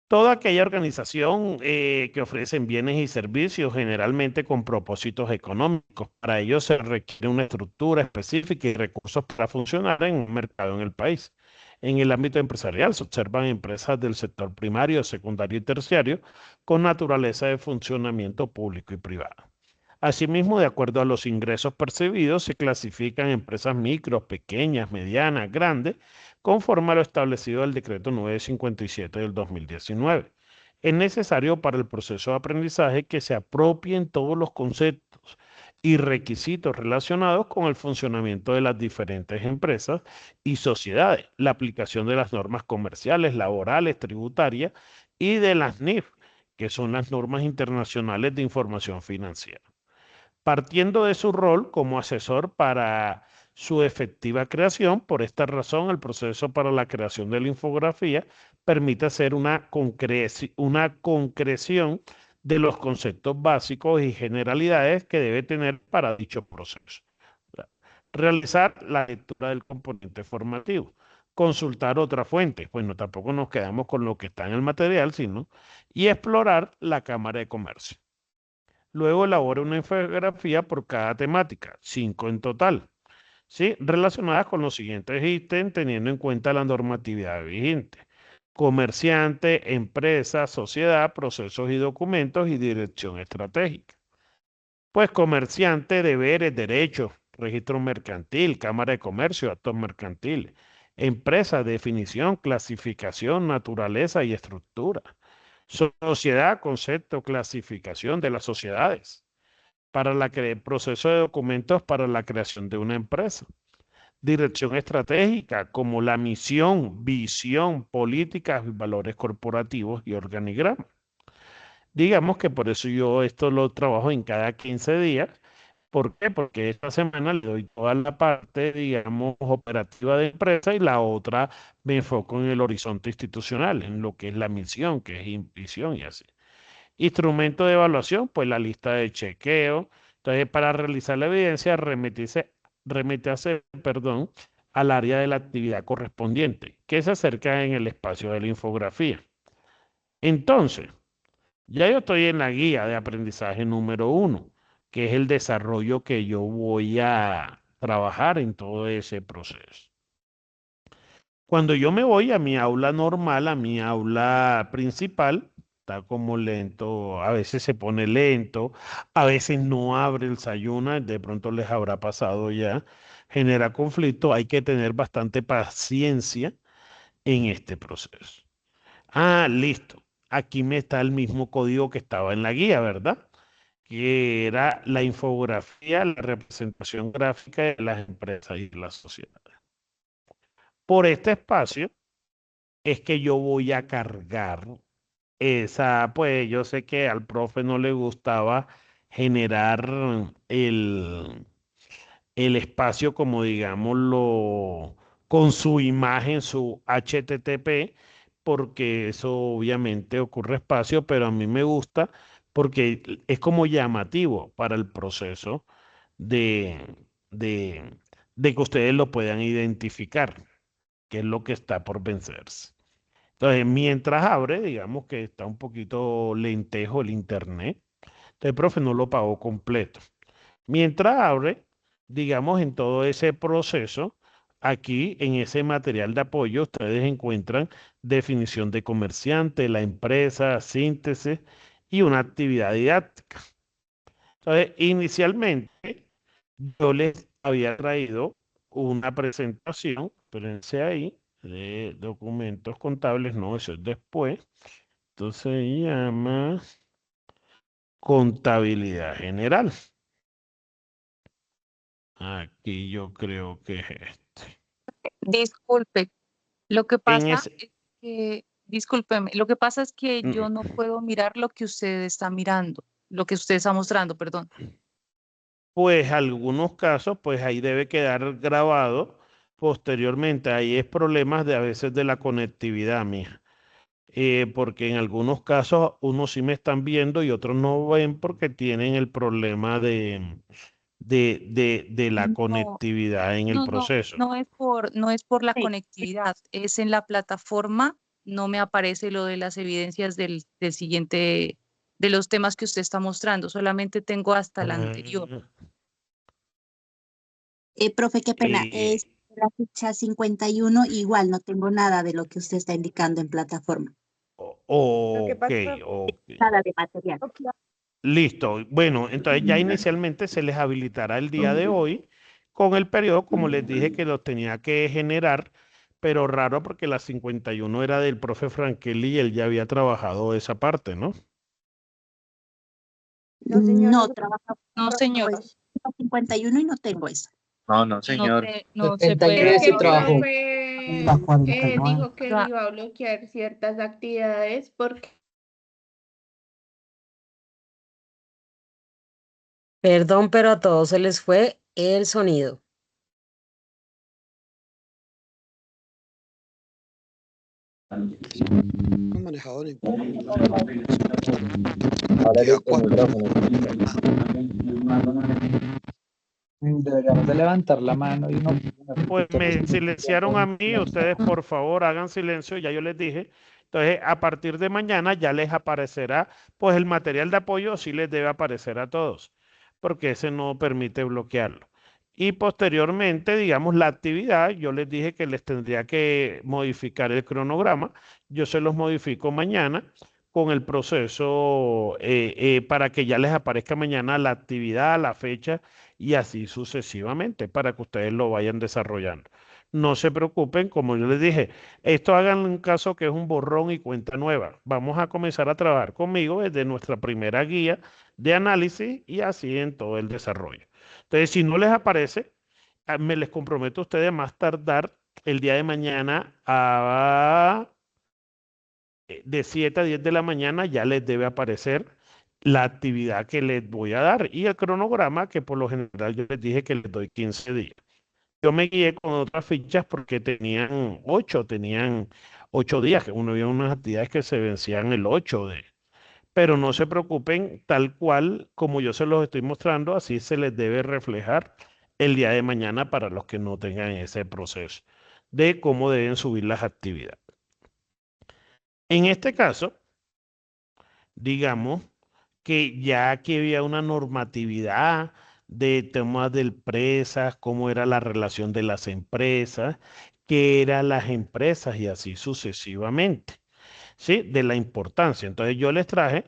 Toda aquella organización que ofrecen bienes y servicios generalmente con propósitos económicos. Para ello se requiere una estructura específica y recursos para funcionar en un mercado en el país. En el ámbito empresarial se observan empresas del sector primario, secundario y terciario con naturaleza de funcionamiento público y privado. Asimismo, de acuerdo a los ingresos percibidos, se clasifican empresas micro, pequeñas, medianas, grandes, conforme a lo establecido del decreto 957 del 2019. Es necesario para el proceso de aprendizaje que se apropien todos los conceptos y requisitos relacionados con el funcionamiento de las diferentes empresas y sociedades, la aplicación de las normas comerciales, laborales, tributarias y de las NIF, que son las normas internacionales de información financiera. Partiendo de su rol como asesor para su efectiva creación, por esta razón, el proceso para la creación de la infografía permite hacer una concreción de los conceptos básicos y generalidades que debe tener para dicho proceso. Realizar la lectura del componente formativo. Consultar otra fuente. Bueno, tampoco nos quedamos con lo que está en el material, sino y explorar la Cámara de Comercio. Luego elabora una infografía por cada temática, 5 en total, ¿sí? Relacionadas con los siguientes ítems, teniendo en cuenta la normatividad vigente. Comerciante, empresa, sociedad, procesos y documentos y dirección estratégica. Pues comerciante, deberes, derechos, registro mercantil, Cámara de Comercio, actos mercantiles. Empresa, definición, clasificación, naturaleza y estructura. Sociedad, concepto, clasificación de las sociedades para proceso de documentos para la creación de una empresa. Dirección estratégica como la misión, visión, políticas y valores corporativos y organigrama. Digamos que por eso yo esto lo trabajo en cada 15 días. ¿Por qué? Porque esta semana le doy toda la parte, digamos, operativa de empresa y la otra me enfoco en el horizonte institucional, en lo que es la misión, que es visión y así. Instrumento de evaluación, pues la lista de chequeo. Entonces, para realizar la evidencia, remítase, perdón, al área de la actividad correspondiente, que se acerca en el espacio de la infografía. Entonces, ya yo estoy en la guía de aprendizaje número 1, que es el desarrollo que yo voy a trabajar en todo ese proceso. Cuando yo me voy a mi aula normal, a mi aula principal, está como lento, a veces se pone lento, a veces no abre el Sayuna, de pronto les habrá pasado ya, genera conflicto, hay que tener bastante paciencia en este proceso. Ah, listo. Aquí me está el mismo código que estaba en la guía, ¿verdad? Que era la infografía, la representación gráfica de las empresas y de la sociedad. Por este espacio es que yo voy a cargar esa, pues yo sé que al profe no le gustaba generar el espacio como digámoslo con su imagen, su HTTP, porque eso obviamente ocurre espacio, pero a mí me gusta porque es como llamativo para el proceso de, de, de que ustedes lo puedan identificar, que es lo que está por vencerse. Entonces, mientras abre, digamos que está un poquito lentejo el internet. Entonces, el profe no lo pagó completo. Mientras abre, digamos, en todo ese proceso, aquí en ese material de apoyo, ustedes encuentran definición de comerciante, la empresa, síntesis y una actividad didáctica. Entonces, inicialmente, yo les había traído una presentación, espérense ahí, de documentos contables, no, eso es después. Entonces se llama contabilidad general. Aquí yo creo que es este. Disculpe, lo que En pasa ese, es que, discúlpeme, lo que pasa es que yo no mm, puedo mirar lo que usted está mirando, lo que usted está mostrando, perdón. pues algunos casos, pues ahí debe quedar grabado posteriormente. Ahí es problemas de a veces de la conectividad, mija. Porque en algunos casos unos sí me están viendo y otros no ven porque tienen el problema de la No, conectividad en el proceso. no es por la Sí. conectividad, es en la plataforma, no me aparece lo de las evidencias del siguiente, de los temas que usted está mostrando, solamente tengo hasta la anterior. Ah, Profe, qué pena. eh, Es la ficha 51, igual no tengo nada de lo que usted está indicando en plataforma. Lo que ok, pasa, ok. Nada de material. Listo. Bueno, entonces ya inicialmente se les habilitará el día de hoy con el periodo, como les dije, que los tenía que generar, pero raro porque la 51 era del profe Frankelli y él ya había trabajado esa parte, ¿no? no, señor, No, nosotros trabaja No, señor, pues 51 y no tengo eso. No, no, señor. no se puede creo 79 que sí el trabajar. trabajó. profe La 49. dijo que iba a bloquear ciertas actividades porque Perdón, pero a todos se les fue el sonido. Manejador en Ahora queda el 4. micrófono. Deberíamos de levantar la mano y no. Pues me silenciaron a mí, ustedes por favor hagan silencio, ya yo les dije. Entonces, a partir de mañana ya les aparecerá, pues el material de apoyo sí les debe aparecer a todos, porque ese no permite bloquearlo. Y posteriormente, digamos, la actividad, yo les dije que les tendría que modificar el cronograma, yo se los modifico mañana con el proceso para que ya les aparezca mañana la actividad, la fecha y así sucesivamente para que ustedes lo vayan desarrollando. No se preocupen, como yo les dije, esto hagan un caso que es un borrón y cuenta nueva. Vamos a comenzar a trabajar conmigo desde nuestra primera guía de análisis y así en todo el desarrollo. Entonces, si no les aparece, me les comprometo a ustedes a más tardar el día de mañana de 7 a 10 de la mañana ya les debe aparecer la actividad que les voy a dar y el cronograma que por lo general yo les dije que les doy 15 días. Yo me guié con otras fichas porque tenían 8 días, que uno había unas actividades que se vencían el 8 de. Pero no se preocupen, tal cual como yo se los estoy mostrando, así se les debe reflejar el día de mañana para los que no tengan ese proceso de cómo deben subir las actividades. En este caso, digamos que ya que había una normatividad de temas de empresas, cómo era la relación de las empresas, qué eran las empresas y así sucesivamente, ¿sí? De la importancia. Entonces yo les traje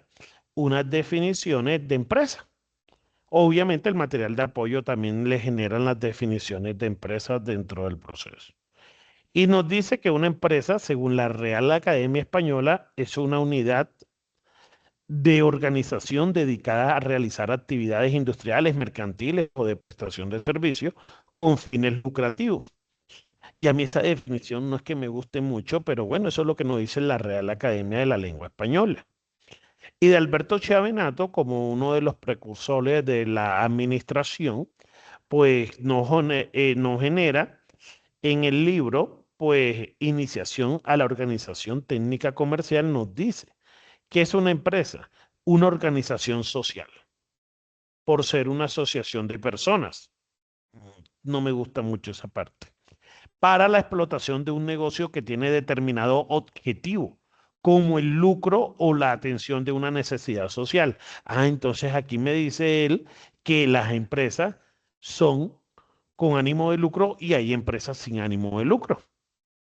unas definiciones de empresa. Obviamente el material de apoyo también le generan las definiciones de empresas dentro del proceso. Y nos dice que una empresa, según la Real Academia Española, es una unidad de organización dedicada a realizar actividades industriales, mercantiles o de prestación de servicios con fines lucrativos. Y a mí esta definición no es que me guste mucho, pero bueno, eso es lo que nos dice la Real Academia de la Lengua Española. Y de Alberto Chiavenato, como uno de los precursores de la administración, pues nos genera en el libro, pues Iniciación a la Organización Técnica Comercial, nos dice ¿qué es una empresa? Una organización social, por ser una asociación de personas. No me gusta mucho esa parte. para la explotación de un negocio que tiene determinado objetivo, como el lucro o la atención de una necesidad social. Ah, entonces aquí me dice él que las empresas son con ánimo de lucro y hay empresas sin ánimo de lucro.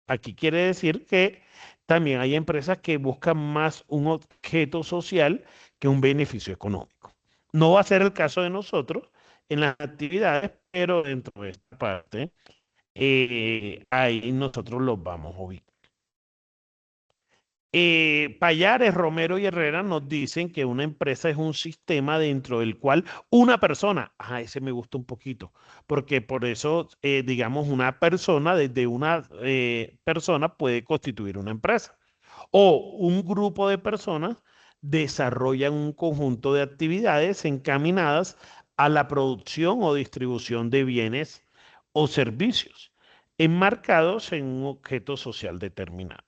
Aquí quiere decir que también hay empresas que buscan más un objeto social que un beneficio económico. No va a ser el caso de nosotros en las actividades, pero dentro de esta parte, ahí nosotros los vamos a ubicar. Payares, Romero y Herrera nos dicen que una empresa es un sistema dentro del cual una persona, ese me gusta un poquito, porque por eso, digamos, una persona, desde una persona puede constituir una empresa. O un grupo de personas desarrollan un conjunto de actividades encaminadas a la producción o distribución de bienes o servicios, enmarcados en un objeto social determinado.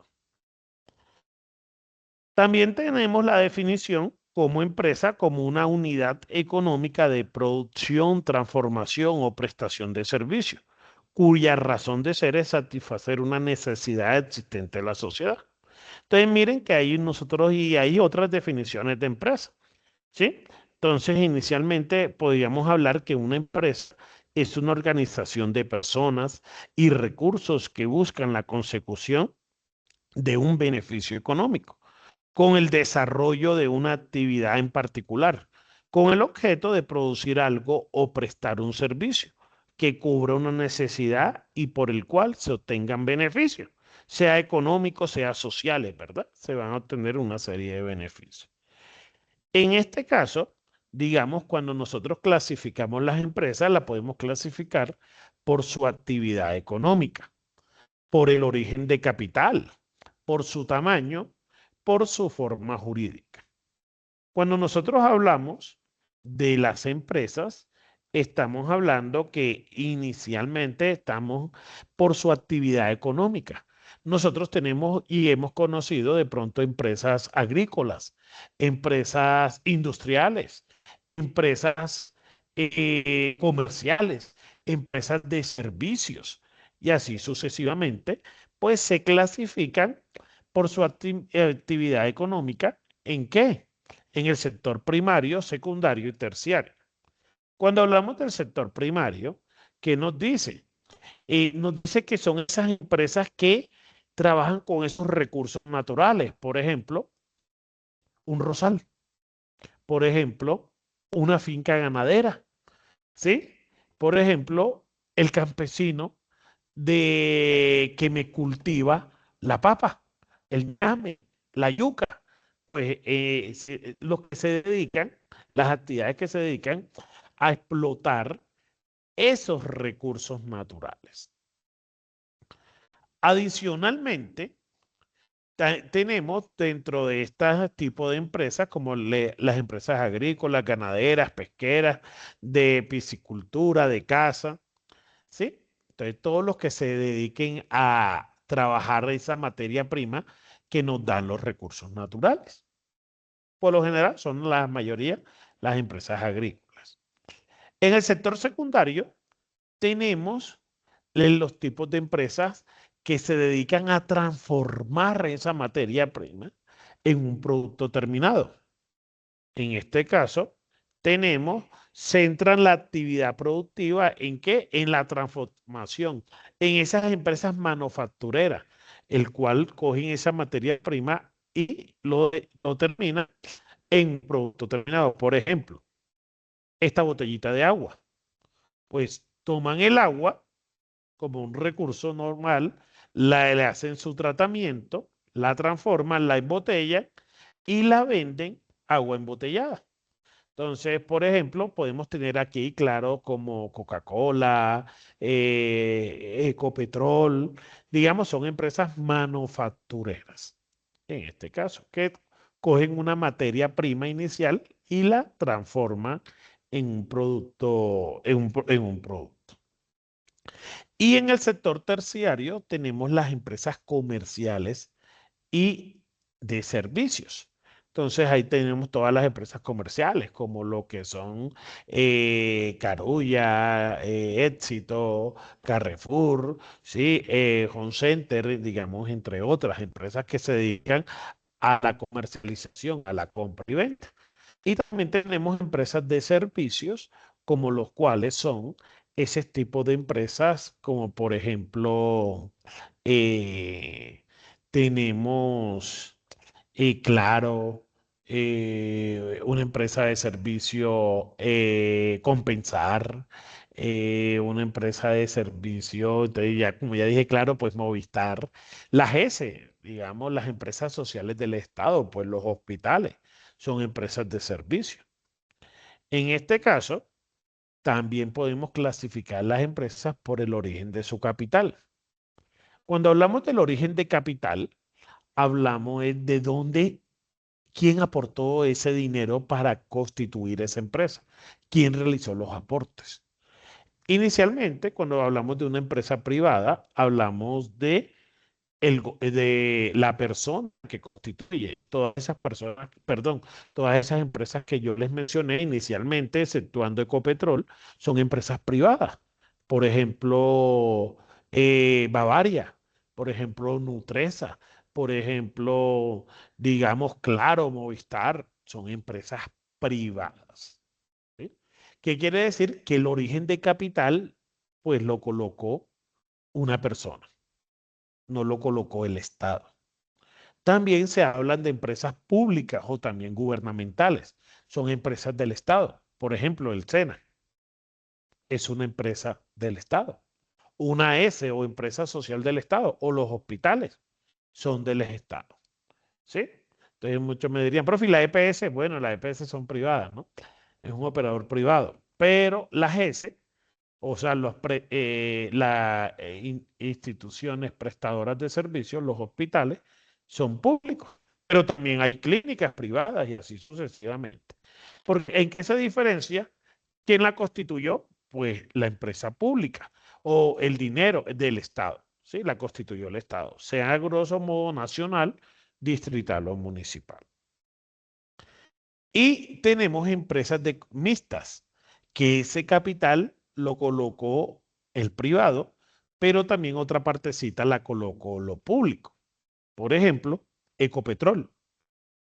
También tenemos la definición como empresa como una unidad económica de producción, transformación o prestación de servicios, cuya razón de ser es satisfacer una necesidad existente en la sociedad. Entonces miren que ahí nosotros y hay otras definiciones de empresa, ¿sí? Entonces inicialmente podríamos hablar que una empresa es una organización de personas y recursos que buscan la consecución de un beneficio económico con el desarrollo de una actividad en particular, con el objeto de producir algo o prestar un servicio que cubra una necesidad y por el cual se obtengan beneficios, sea económicos, sea sociales, ¿verdad? Se van a obtener una serie de beneficios. En este caso, digamos, cuando nosotros clasificamos las empresas, las podemos clasificar por su actividad económica, por el origen de capital, por su tamaño, por su forma jurídica. Cuando nosotros hablamos de las empresas, estamos hablando que inicialmente estamos por su actividad económica. Nosotros tenemos y hemos conocido de pronto empresas agrícolas, empresas industriales, empresas comerciales, empresas de servicios y así sucesivamente, pues se clasifican por su actividad económica. ¿En qué? En el sector primario, secundario y terciario. Cuando hablamos del sector primario, ¿qué nos dice? Nos dice que son esas empresas que trabajan con esos recursos naturales. Por ejemplo, un rosal. Por ejemplo, una finca ganadera. ¿Sí? Por ejemplo, el campesino que me cultiva la papa, el ñame, la yuca. Pues los que se dedican, las actividades que se dedican a explotar esos recursos naturales. Adicionalmente, tenemos dentro de este tipo de empresas como las empresas agrícolas, ganaderas, pesqueras, de piscicultura, de caza, ¿sí? Entonces, todos los que se dediquen a trabajar esa materia prima que nos dan los recursos naturales. Por lo general son la mayoría las empresas agrícolas. En el sector secundario tenemos los tipos de empresas que se dedican a transformar esa materia prima en un producto terminado. En este caso, centran la actividad productiva ¿en qué? En la transformación, en esas empresas manufactureras, el cual cogen esa materia prima y lo termina en un producto terminado. Por ejemplo, esta botellita de agua, pues toman el agua como un recurso normal, le hacen su tratamiento, la transforman, la embotellan y la venden agua embotellada. Entonces, por ejemplo, podemos tener aquí, claro, como Coca-Cola, Ecopetrol, digamos, son empresas manufactureras. En este caso, que cogen una materia prima inicial y la transforman en un producto, en un producto. Y en el sector terciario tenemos las empresas comerciales y de servicios. Entonces ahí tenemos todas las empresas comerciales, como lo que son Carulla, Éxito, Carrefour, ¿sí? Home Center, digamos, entre otras empresas que se dedican a la comercialización, a la compra y venta. Y también tenemos empresas de servicios, como los cuales son ese tipo de empresas, como por ejemplo, eh, tenemos Claro, una empresa de servicio Compensar, una empresa de servicio, entonces ya, como ya dije, claro, pues Movistar, las S, digamos, las empresas sociales del Estado, pues los hospitales son empresas de servicio. En este caso, también podemos clasificar las empresas por el origen de su capital. Cuando hablamos del origen de capital, hablamos de dónde, quién aportó ese dinero para constituir esa empresa, quién realizó los aportes. Inicialmente, cuando hablamos de una empresa privada, hablamos de la persona que constituye todas esas personas, perdón, todas esas empresas que yo les mencioné inicialmente, exceptuando Ecopetrol, son empresas privadas. Por ejemplo, Bavaria, por ejemplo, Nutresa, por ejemplo, digamos, Claro, Movistar, son empresas privadas. ¿Sí? ¿Qué quiere decir? Que el origen de capital, pues lo colocó una persona, no lo colocó el Estado. También se hablan de empresas públicas o también gubernamentales. Son empresas del Estado. Por ejemplo, el SENA es una empresa del Estado. Una S o empresa social del Estado o los hospitales son del Estado. ¿Sí? Entonces muchos me dirían, profe, ¿y la EPS? Bueno, las EPS son privadas, ¿no? Es un operador privado. Pero las S, o sea, las instituciones prestadoras de servicios, los hospitales, son públicos, pero también hay clínicas privadas y así sucesivamente. Porque, ¿en qué se diferencia? ¿Quién la constituyó? Pues la empresa pública o el dinero del Estado, ¿sí? La constituyó el Estado, sea a grosso modo nacional, distrital o municipal. Y tenemos empresas mixtas, que ese capital lo colocó el privado, pero también otra partecita la colocó lo público. Por ejemplo, Ecopetrol.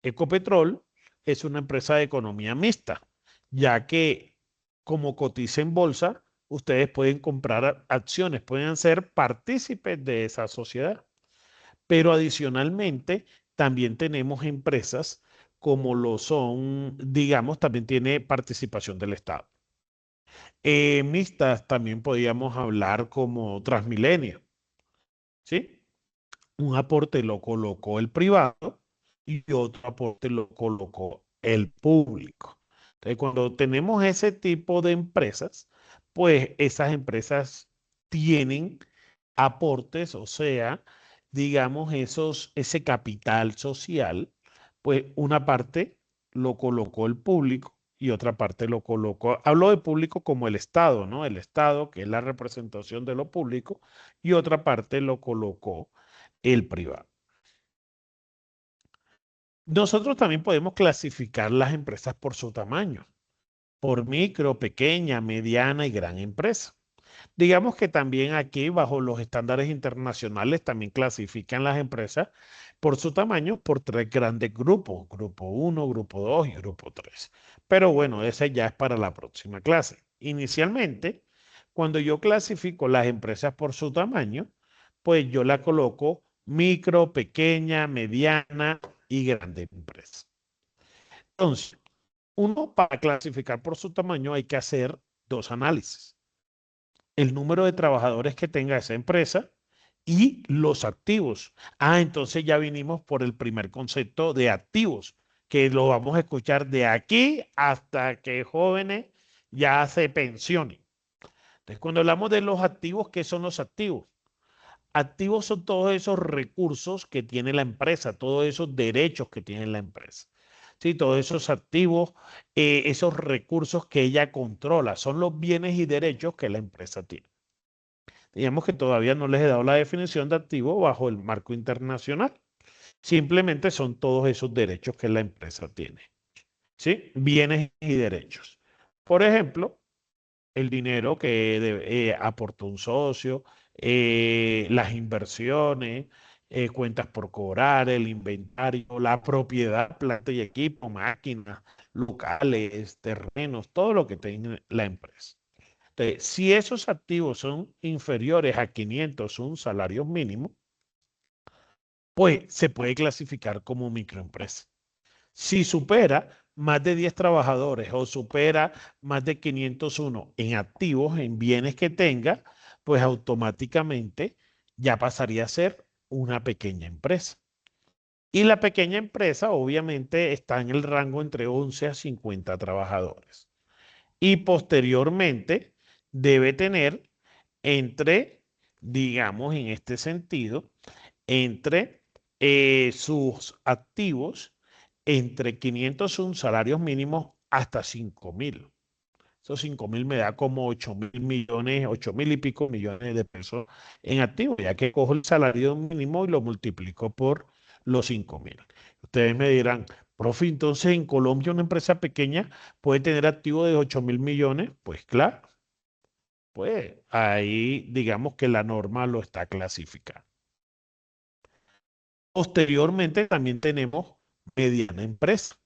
Ecopetrol es una empresa de economía mixta, ya que como cotiza en bolsa, ustedes pueden comprar acciones, pueden ser partícipes de esa sociedad. Pero adicionalmente, también tenemos empresas como lo son, digamos, también tiene participación del Estado. Mixtas también podríamos hablar como Transmilenio, ¿sí? Un aporte lo colocó el privado y otro aporte lo colocó el público. Entonces, cuando tenemos ese tipo de empresas, pues esas empresas tienen aportes, o sea, digamos, ese capital social, pues una parte lo colocó el público y otra parte lo colocó, hablo de público como el Estado, ¿no? El Estado, que es la representación de lo público, y otra parte lo colocó el privado. Nosotros también podemos clasificar las empresas por su tamaño, por micro, pequeña, mediana y gran empresa. Digamos que también aquí, bajo los estándares internacionales, también clasifican las empresas por su tamaño por tres grandes grupos, grupo 1, grupo 2 y grupo 3. Pero bueno, ese ya es para la próxima clase. Inicialmente, cuando yo clasifico las empresas por su tamaño, pues yo la coloco micro, pequeña, mediana y grande empresa. Entonces, uno para clasificar por su tamaño hay que hacer dos análisis: el número de trabajadores que tenga esa empresa y los activos. Entonces ya vinimos por el primer concepto de activos, que lo vamos a escuchar de aquí hasta que jóvenes ya se pensionen. Entonces, cuando hablamos de los activos, ¿qué son los activos? Activos son todos esos recursos que tiene la empresa, todos esos derechos que tiene la empresa. Sí, todos esos activos, esos recursos que ella controla, son los bienes y derechos que la empresa tiene. Digamos que todavía no les he dado la definición de activo bajo el marco internacional. Simplemente son todos esos derechos que la empresa tiene, ¿sí? Bienes y derechos. Por ejemplo, el dinero que aportó un socio, las inversiones, cuentas por cobrar, el inventario, la propiedad, planta y equipo, máquinas, locales, terrenos, todo lo que tenga la empresa. Entonces, si esos activos son inferiores a 501 salarios mínimos, pues se puede clasificar como microempresa. Si supera más de 10 trabajadores o supera más de 501 en activos, en bienes que tenga, pues automáticamente ya pasaría a ser una pequeña empresa. Y la pequeña empresa obviamente está en el rango entre 11 a 50 trabajadores. Y posteriormente debe tener entre, digamos en este sentido, entre sus activos entre 501 salarios mínimos hasta 5.000. Esos 5.000 me da como 8.000 millones, 8.000 y pico millones de pesos en activos, ya que cojo el salario mínimo y lo multiplico por los 5.000. Ustedes me dirán, profe, entonces en Colombia una empresa pequeña puede tener activos de 8.000 millones. Pues claro, pues ahí digamos que la norma lo está clasificando. Posteriormente también tenemos mediana empresa.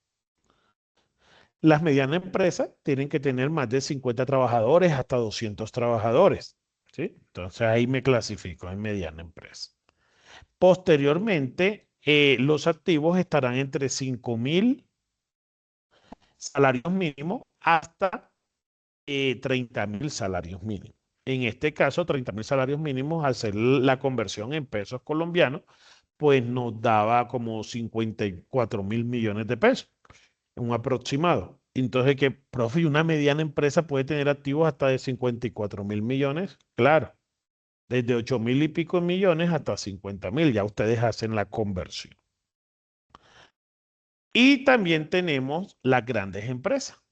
Las medianas empresas tienen que tener más de 50 trabajadores hasta 200 trabajadores, ¿sí? Entonces ahí me clasifico en mediana empresa. Posteriormente, los activos estarán entre 5.000 salarios mínimos hasta 30.000 salarios mínimos. En este caso, 30.000 salarios mínimos, al hacer la conversión en pesos colombianos, pues nos daba como 54.000 millones de pesos, un aproximado. Entonces, que, profe, ¿y una mediana empresa puede tener activos hasta de 54.000 millones? Claro, desde 8.000 y pico millones hasta 50.000, ya ustedes hacen la conversión. Y también tenemos las grandes empresas.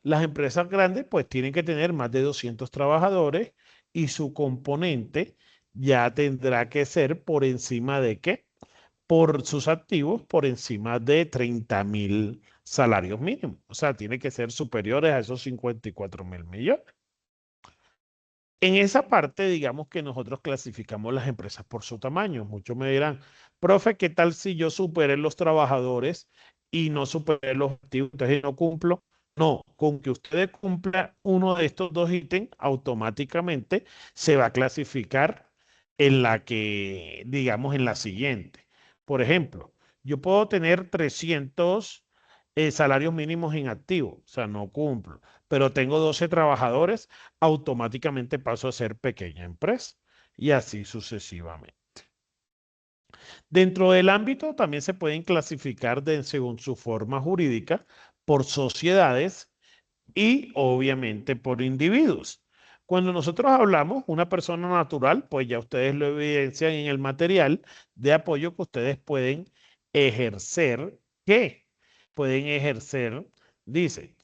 Las empresas grandes pues tienen que tener más de 200 trabajadores y su componente ya tendrá que ser por encima de ¿qué? Por sus activos por encima de 30.000 salarios mínimos. O sea, tiene que ser superiores a esos 54.000 millones. En esa parte, digamos que nosotros clasificamos las empresas por su tamaño. Muchos me dirán, profe, ¿qué tal si yo superé los trabajadores y no superé los activos? Entonces no cumplo. No, con que usted cumpla uno de estos dos ítems, automáticamente se va a clasificar en la que, digamos, en la siguiente. Por ejemplo, yo puedo tener 300 salarios mínimos en activo, o sea, no cumplo, pero tengo 12 trabajadores, automáticamente paso a ser pequeña empresa y así sucesivamente. Dentro del ámbito también se pueden clasificar según su forma jurídica por sociedades y obviamente por individuos. Cuando nosotros hablamos una persona natural, pues ya ustedes lo evidencian en el material de apoyo que ustedes pueden ejercer. ¿Qué? Pueden ejercer, dice,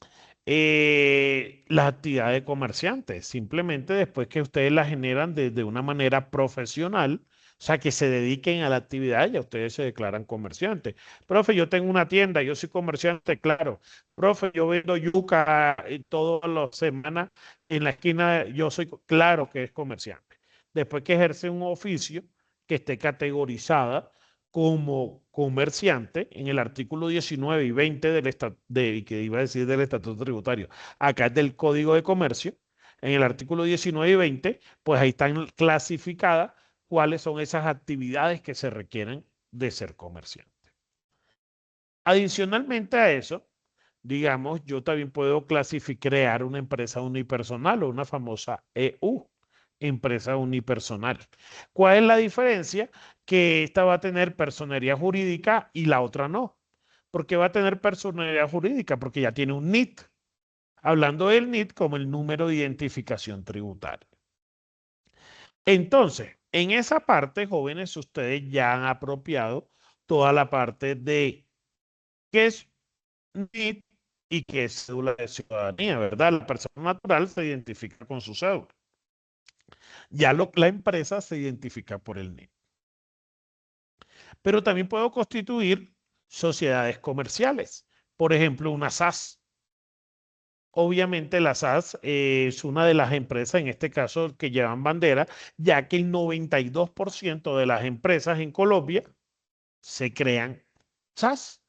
las actividades de comerciantes, simplemente después que ustedes las generan de una manera profesional, o sea, que se dediquen a la actividad, ya ustedes se declaran comerciantes. Profe, yo tengo una tienda, yo soy comerciante, claro. Profe, yo vendo yuca todas las semanas en la esquina, yo soy, claro que es comerciante. Después que ejerce un oficio que esté categorizada como comerciante en el artículo 19 y 20 que iba a decir del Estatuto Tributario, acá es del Código de Comercio, en el artículo 19 y 20, pues ahí están clasificadas cuáles son esas actividades que se requieren de ser comerciante. Adicionalmente a eso, digamos, yo también puedo crear una empresa unipersonal o una famosa EU, empresa unipersonal. ¿Cuál es la diferencia? Que esta va a tener personería jurídica y la otra no. ¿Por qué va a tener personería jurídica? Porque ya tiene un NIT. Hablando del NIT como el número de identificación tributaria. Entonces, en esa parte, jóvenes, ustedes ya han apropiado toda la parte de qué es NIT y qué es cédula de ciudadanía, ¿verdad? La persona natural se identifica con su cédula. Ya la empresa se identifica por el NIT. Pero también puedo constituir sociedades comerciales. Por ejemplo, una SAS. Obviamente la SAS es una de las empresas, en este caso, que llevan bandera, ya que el 92% de las empresas en Colombia se crean SAS.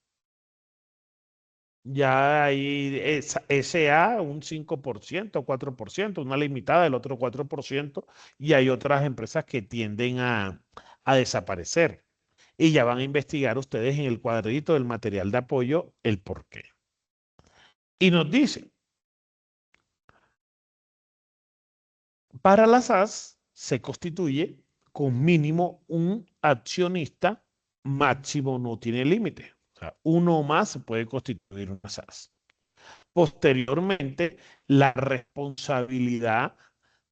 Ya hay SA un 5%, 4%, una limitada del otro 4%, y hay otras empresas que tienden a desaparecer. Y ya van a investigar ustedes en el cuadrito del material de apoyo el por qué. Y nos dicen, para la SAS se constituye con mínimo un accionista, máximo no tiene límite. O sea, uno o más se puede constituir una SAS. Posteriormente, la responsabilidad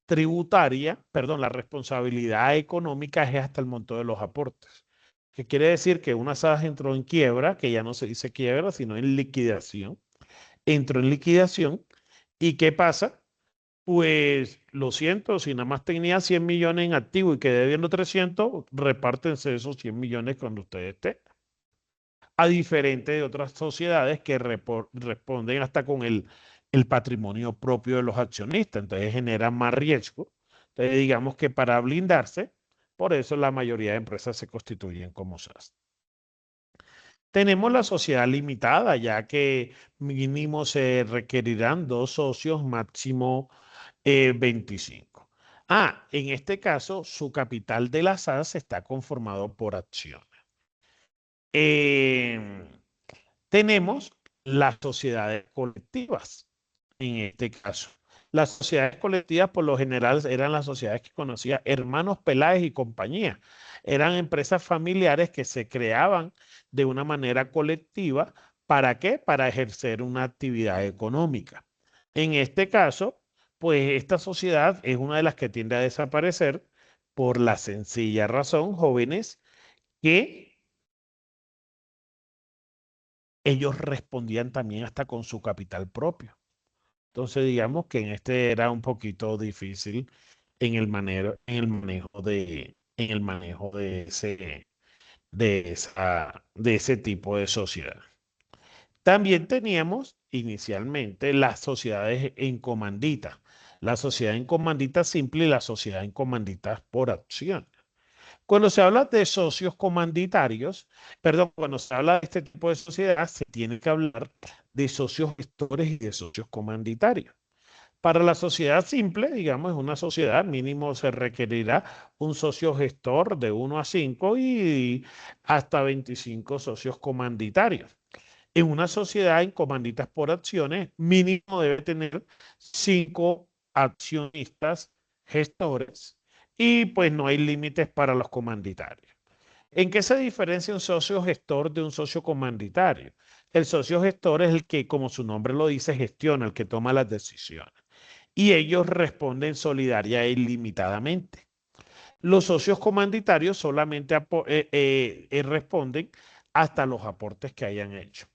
tributaria, perdón, la responsabilidad económica es hasta el monto de los aportes. Que quiere decir que una SAS entró en quiebra, que ya no se dice quiebra, sino en liquidación. Entró en liquidación. ¿Y qué pasa? Pues lo siento, si nada más tenía 100 millones en activo y quedé debiendo 300, repártense esos 100 millones cuando ustedes estén. A diferente de otras sociedades que responden hasta con el patrimonio propio de los accionistas, entonces generan más riesgo. Entonces digamos que para blindarse, por eso la mayoría de empresas se constituyen como SAS. Tenemos la sociedad limitada, ya que mínimo se requerirán 2 socios, máximo 25. En este caso, su capital de la SAS está conformado por acciones. Tenemos las sociedades colectivas, en este caso. Las sociedades colectivas, por lo general, eran las sociedades que conocía Hermanos Peláez y compañía. Eran empresas familiares que se creaban de una manera colectiva. ¿Para qué? Para ejercer una actividad económica. En este caso, pues esta sociedad es una de las que tiende a desaparecer por la sencilla razón, jóvenes, que ellos respondían también hasta con su capital propio. Entonces, digamos que en este era un poquito difícil en el manejo, en el manejo de ese tipo de sociedad. También teníamos inicialmente las sociedades en comandita, la sociedad en comandita simple y la sociedad en comandita por acción. Cuando se habla de socios comanditarios, perdón, cuando se habla de este tipo de sociedad, se tiene que hablar de socios gestores y de socios comanditarios. Para la sociedad simple, digamos, es una sociedad, mínimo se requerirá un socio gestor de 1 a 5 y hasta 25 socios comanditarios. En una sociedad en comanditas por acciones, mínimo debe tener 5 accionistas gestores y pues no hay límites para los comanditarios. ¿En qué se diferencia un socio gestor de un socio comanditario? El socio gestor es el que, como su nombre lo dice, gestiona, el que toma las decisiones. Y ellos responden solidaria e ilimitadamente. Los socios comanditarios solamente responden hasta los aportes que hayan hecho.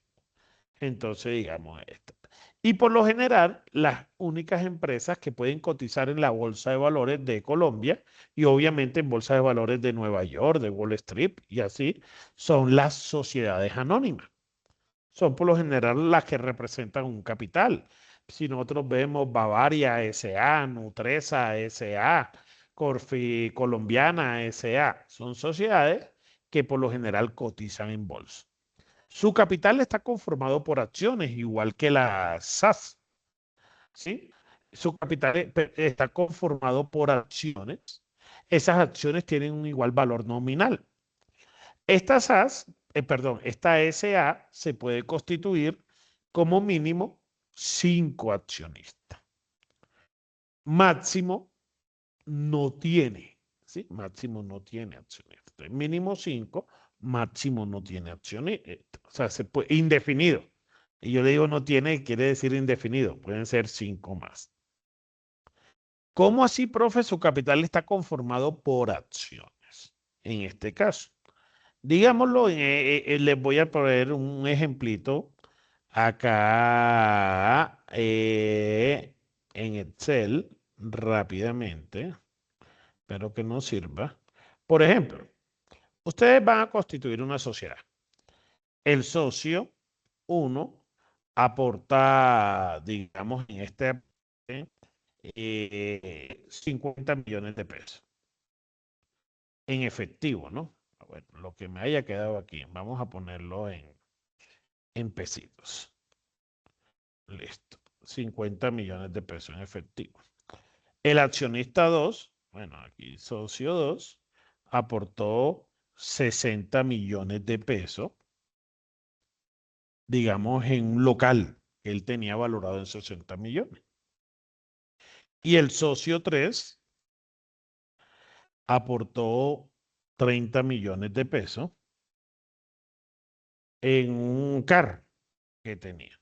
Entonces, digamos esto. Y por lo general, las únicas empresas que pueden cotizar en la Bolsa de Valores de Colombia y obviamente en Bolsa de Valores de Nueva York, de Wall Street y así, son las sociedades anónimas. Son por lo general las que representan un capital. Si nosotros vemos Bavaria S.A., Nutresa S.A., Corfi Colombiana S.A., son sociedades que por lo general cotizan en bolsa. Su capital está conformado por acciones, igual que la SAS, ¿sí? Su capital está conformado por acciones. Esas acciones tienen un igual valor nominal. Esta SAS, perdón, esta SA se puede constituir como mínimo 5 accionistas. Máximo no tiene, ¿sí? Máximo no tiene accionistas. Entonces, mínimo 5, máximo no tiene accionistas. O sea, se puede, indefinido. Y yo le digo no tiene, quiere decir indefinido. Pueden ser 5 más. ¿Cómo así, profe? Su capital está conformado por acciones. En este caso. Digámoslo, les voy a poner un ejemplito acá en Excel rápidamente. Espero que nos sirva. Por ejemplo, Ustedes van a constituir una sociedad. El socio 1 aporta, digamos, en este 50 millones de pesos en efectivo, ¿no? Bueno, lo que me haya quedado aquí, vamos a ponerlo en pesitos. Listo. 50 millones de pesos en efectivo. El accionista 2, bueno, aquí socio 2, aportó 60 millones de pesos, digamos, en un local que él tenía valorado en 60 millones. Y el socio 3 aportó 30 millones de pesos en un carro que tenía.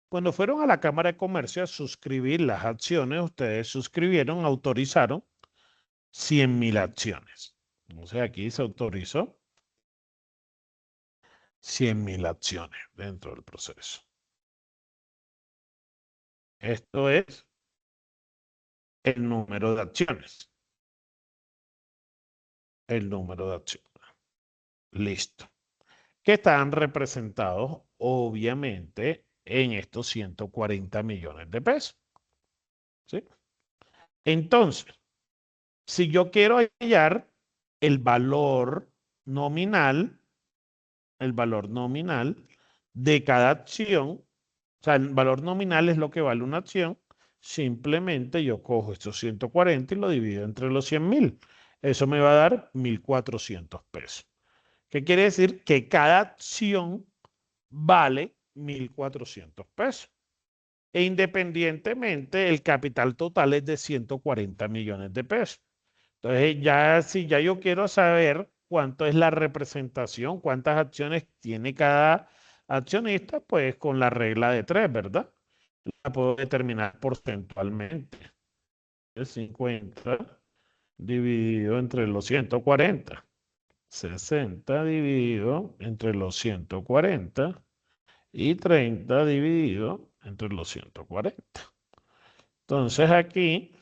Cuando fueron a la Cámara de Comercio a suscribir las acciones, ustedes suscribieron, autorizaron 100.000 acciones. Entonces aquí se autorizó 100.000 acciones dentro del proceso. Esto es el número de acciones. El número de acciones. Listo. Que están representados, obviamente, en estos 140 millones de pesos. ¿Sí? Entonces, si yo quiero hallar el valor nominal de cada acción, o sea, el valor nominal es lo que vale una acción, simplemente yo cojo estos 140 y lo divido entre los 100.000. Eso me va a dar 1.400 pesos. ¿Qué quiere decir? Que cada acción vale 1.400 pesos. E independientemente, el capital total es de 140 millones de pesos. Entonces, si ya yo quiero saber cuánto es la representación, cuántas acciones tiene cada accionista, pues con la regla de 3, ¿verdad? La puedo determinar porcentualmente. El 50 dividido entre los 140. 60 dividido entre los 140 y 30 dividido entre los 140. Entonces aquí,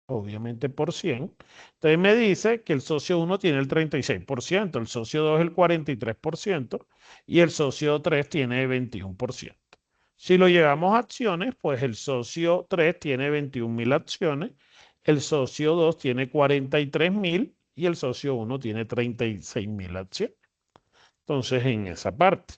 obviamente por 100, entonces me dice que el socio 1 tiene el 36%, el socio 2 el 43% y el socio 3 tiene el 21%. Si lo llevamos a acciones, pues el socio 3 tiene 21.000 acciones, el socio 2 tiene 43.000 y el socio 1 tiene 36.000 acciones. Entonces, en esa parte.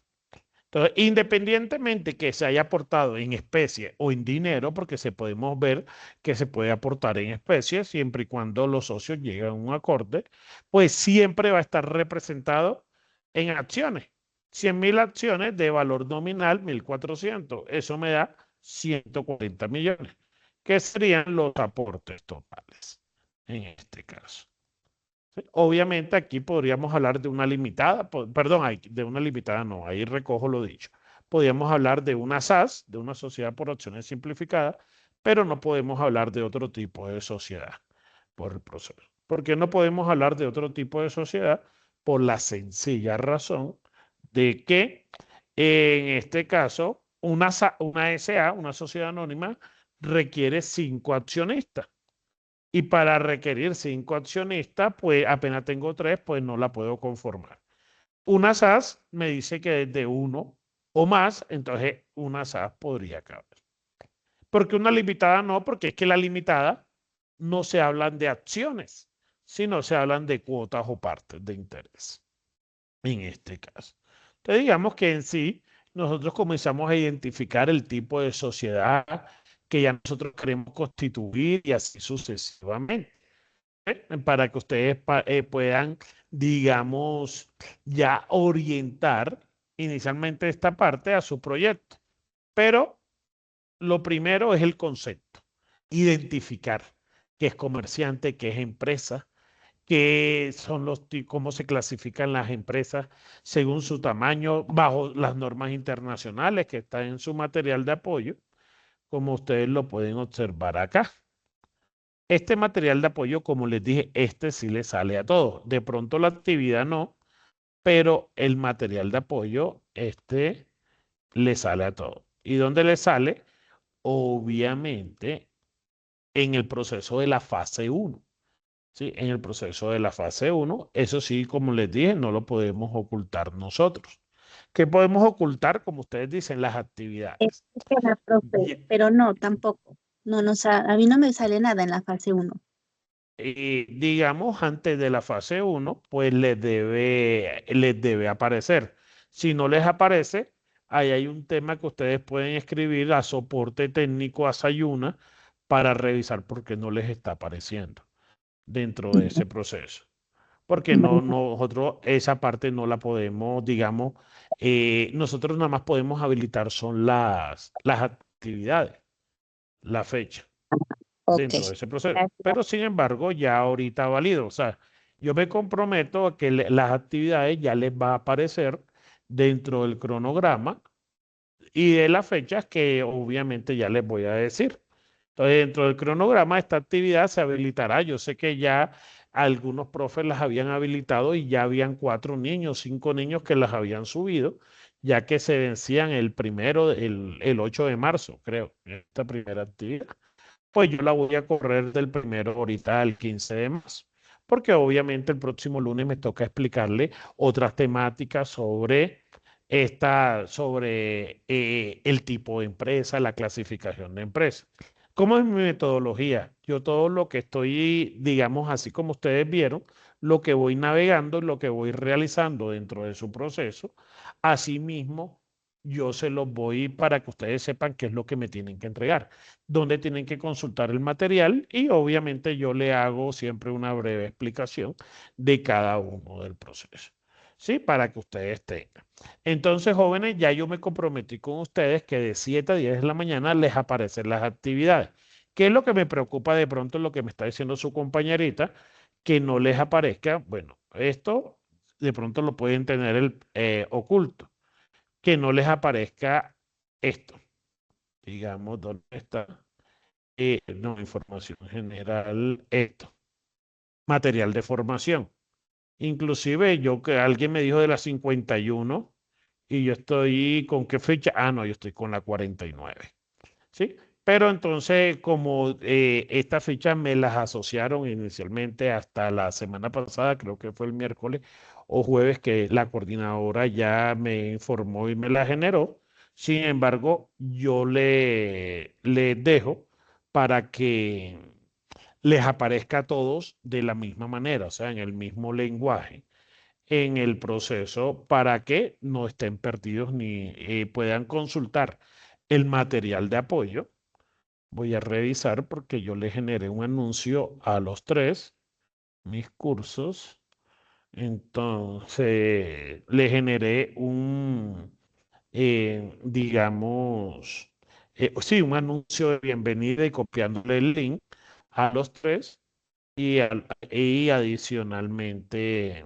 Entonces, independientemente que se haya aportado en especie o en dinero, porque podemos ver que se puede aportar en especie siempre y cuando los socios lleguen a un acorde, pues siempre va a estar representado en acciones. 100.000 acciones de valor nominal, 1.400. Eso me da 140 millones, que serían los aportes totales en este caso. Obviamente aquí podríamos hablar de una limitada, perdón, de una limitada no, ahí recojo lo dicho. Podríamos hablar de una SAS, de una sociedad por acciones simplificada, pero no podemos hablar de otro tipo de sociedad por el proceso. ¿Por qué no podemos hablar de otro tipo de sociedad? Por la sencilla razón de que en este caso una SA, una sociedad anónima, requiere 5 accionistas. Y para requerir 5 accionistas, pues apenas tengo 3, pues no la puedo conformar. Una SAS me dice que es de 1 o más, entonces una SAS podría caber. Porque una limitada no, porque es que la limitada no se hablan de acciones, sino se hablan de cuotas o partes de interés. En este caso. Entonces digamos que en sí nosotros comenzamos a identificar el tipo de sociedad que ya nosotros queremos constituir y así sucesivamente. Para que ustedes puedan, digamos, ya orientar inicialmente esta parte a su proyecto. Pero lo primero es el concepto, identificar qué es comerciante, qué es empresa, qué son cómo se clasifican las empresas según su tamaño bajo las normas internacionales que están en su material de apoyo, como ustedes lo pueden observar acá. Este material de apoyo, como les dije, este sí le sale a todos. De pronto la actividad no, pero el material de apoyo, este le sale a todos. ¿Y dónde le sale? Obviamente en el proceso de la fase 1. ¿sí? En el proceso de la fase uno. Eso sí, como les dije, no lo podemos ocultar nosotros. ¿Qué podemos ocultar? Como ustedes dicen, las actividades. Espera, profe, Ye- pero no, tampoco. No, no, a mí no me sale nada en la fase uno. Digamos, antes de la fase uno, pues les debe aparecer. Si no les aparece, ahí hay un tema que ustedes pueden escribir a soporte técnico a Sayuna para revisar por qué no les está apareciendo dentro de ese proceso. Porque no, nosotros esa parte no la podemos, digamos, nosotros nada más podemos habilitar son las actividades, la fecha Ok. dentro de ese proceso. Gracias. Pero sin embargo, ya ahorita válido. O sea, yo me comprometo a que las actividades ya les va a aparecer dentro del cronograma y de las fechas que obviamente ya les voy a decir. Entonces, dentro del cronograma, esta actividad se habilitará. Yo sé que ya algunos profes las habían habilitado y ya habían 4 niños, 5 niños que las habían subido, ya que se vencían el 8 de marzo, creo, esta primera actividad. Pues yo la voy a correr del primero ahorita al 15 de marzo, porque obviamente el próximo lunes me toca explicarle otras temáticas sobre el tipo de empresa, la clasificación de empresa. ¿Cómo es mi metodología? Yo todo lo que estoy, digamos, así como ustedes vieron, lo que voy navegando, lo que voy realizando dentro de su proceso, asimismo, yo se los voy para que ustedes sepan qué es lo que me tienen que entregar, dónde tienen que consultar el material y obviamente yo le hago siempre una breve explicación de cada uno del proceso, ¿sí? Para que ustedes tengan. Entonces, jóvenes, ya yo me comprometí con ustedes que de 7 a 10 de la mañana les aparecen las actividades. ¿Qué es lo que me preocupa de pronto, lo que me está diciendo su compañerita? Que no les aparezca, bueno, esto de pronto lo pueden tener oculto, que no les aparezca esto. Digamos, ¿dónde está? No, información general, esto, material de formación. Inclusive yo que alguien me dijo de la 51 y yo estoy con qué fecha. Ah, no, yo estoy con la 49. ¿Sí? Pero entonces, como estas fechas me las asociaron inicialmente hasta la semana pasada, creo que fue el miércoles o jueves que la coordinadora ya me informó y me la generó. Sin embargo, yo le dejo para que les aparezca a todos de la misma manera, o sea, en el mismo lenguaje, en el proceso, para que no estén perdidos ni puedan consultar el material de apoyo. Voy a revisar porque yo le generé un anuncio a los tres, mis cursos. Entonces, le generé digamos, sí, un anuncio de bienvenida y copiándole el link a los tres y adicionalmente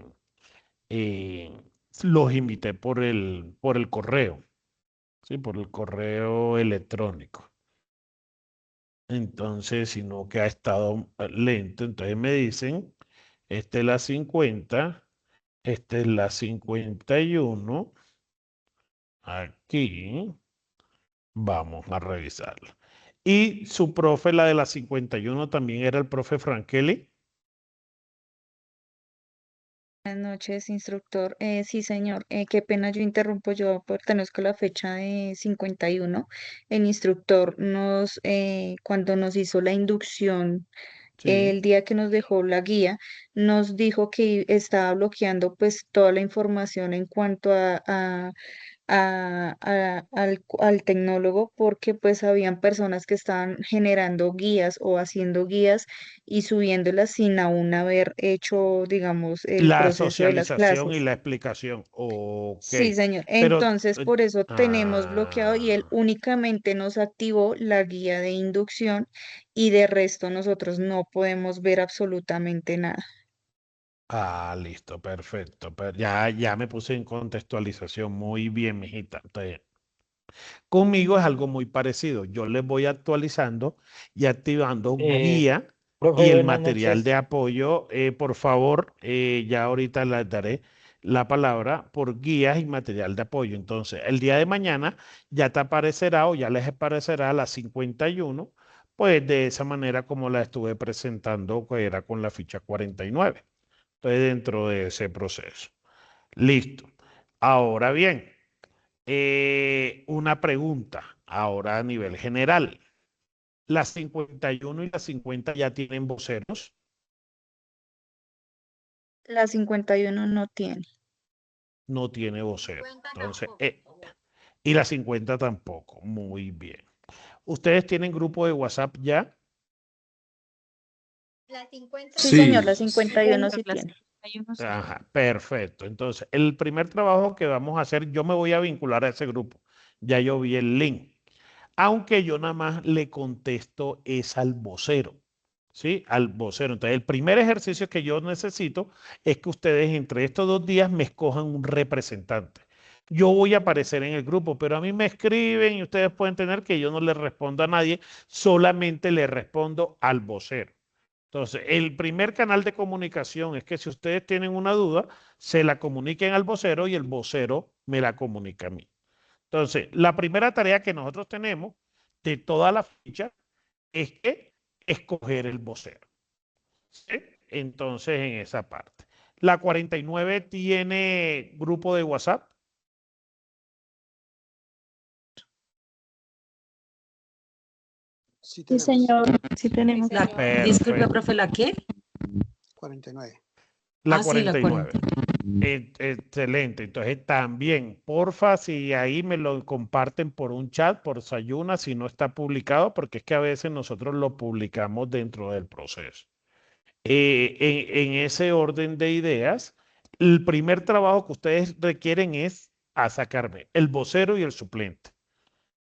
eh, los invité por el correo, ¿sí? Por el correo electrónico. Entonces, sino que ha estado lento, entonces me dicen, esta es la 50, esta es la 51, aquí, vamos a revisarla. Y su profe, la de la 51, también era el profe Frankeli. Buenas noches, instructor. Sí, señor. Qué pena, yo interrumpo. Yo pertenezco a la fecha de 51. El instructor cuando nos hizo la inducción, Sí. el día que nos dejó la guía, nos dijo que estaba bloqueando pues toda la información en cuanto al tecnólogo porque pues habían personas que estaban generando guías o haciendo guías y subiéndolas sin aún haber hecho, digamos, el La proceso de las socialización y clases. la explicación. Ok. Sí, señor. Pero, Entonces, por eso tenemos bloqueado y él ah, únicamente nos activó la guía de inducción y de resto nosotros no podemos ver absolutamente nada. listo, perfecto. Ya me puse en contextualización. Muy bien, mijita. Entonces, conmigo es algo muy parecido. Yo les voy actualizando y activando Eh, guía profe, y el buenas material de noches. apoyo. Por favor, ya ahorita les daré la palabra por guías y material de apoyo. Entonces, el día de mañana ya te aparecerá o ya les aparecerá a las 51 pues de esa manera como la estuve presentando, que era con la ficha 49. Entonces, dentro de ese proceso. Listo. Ahora bien, una pregunta, ahora a nivel general. ¿Las 51 y las 50 ya tienen voceros? La 51 no tiene. No tiene vocero. Entonces, y la 50 tampoco. Muy bien. ¿Ustedes tienen grupo de WhatsApp ya? Sí, señor, Sí, la 51 Pero sí las tiene. 51 sí. Ajá, perfecto. Entonces, el primer trabajo que vamos a hacer, yo me voy a vincular a ese grupo. Ya yo vi el link. Aunque yo nada más le contesto es al vocero. ¿Sí? Al vocero. Entonces, el primer ejercicio que yo necesito es que ustedes entre estos 2 días me escojan un representante. Yo voy a aparecer en el grupo, pero a mí me escriben y ustedes pueden tener que yo no le respondo a nadie, solamente le respondo al vocero. Entonces, el primer canal de comunicación es que si ustedes tienen una duda, se la comuniquen al vocero y el vocero me la comunica a mí. Entonces, la primera tarea que nosotros tenemos de toda la ficha es que escoger el vocero. ¿Sí? Entonces, en esa parte. La 49 tiene grupo de WhatsApp. sí Sí, tenemos. señor, sí tenemos. La, Señor. disculpe, Perfecto. profe, ¿la qué? 49. La Ah, sí, la 49. 49. Excelente. Entonces, también, porfa, si ahí me lo comparten por un chat, por Sayuna, si no está publicado, porque es que a veces nosotros lo publicamos dentro del proceso. En ese orden de ideas, el primer trabajo que ustedes requieren es a sacarme el vocero y el suplente.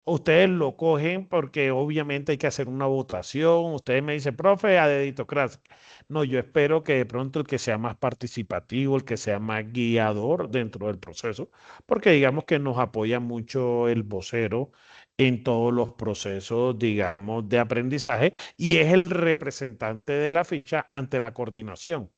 Ustedes lo cogen porque obviamente hay que hacer una votación. Ustedes me dicen, profe, a deditocracia. No, yo espero que de pronto el que sea más participativo, el que sea más guiador dentro del proceso, porque digamos que nos apoya mucho el vocero en todos los procesos, digamos, de aprendizaje y es el representante de la ficha ante la coordinación.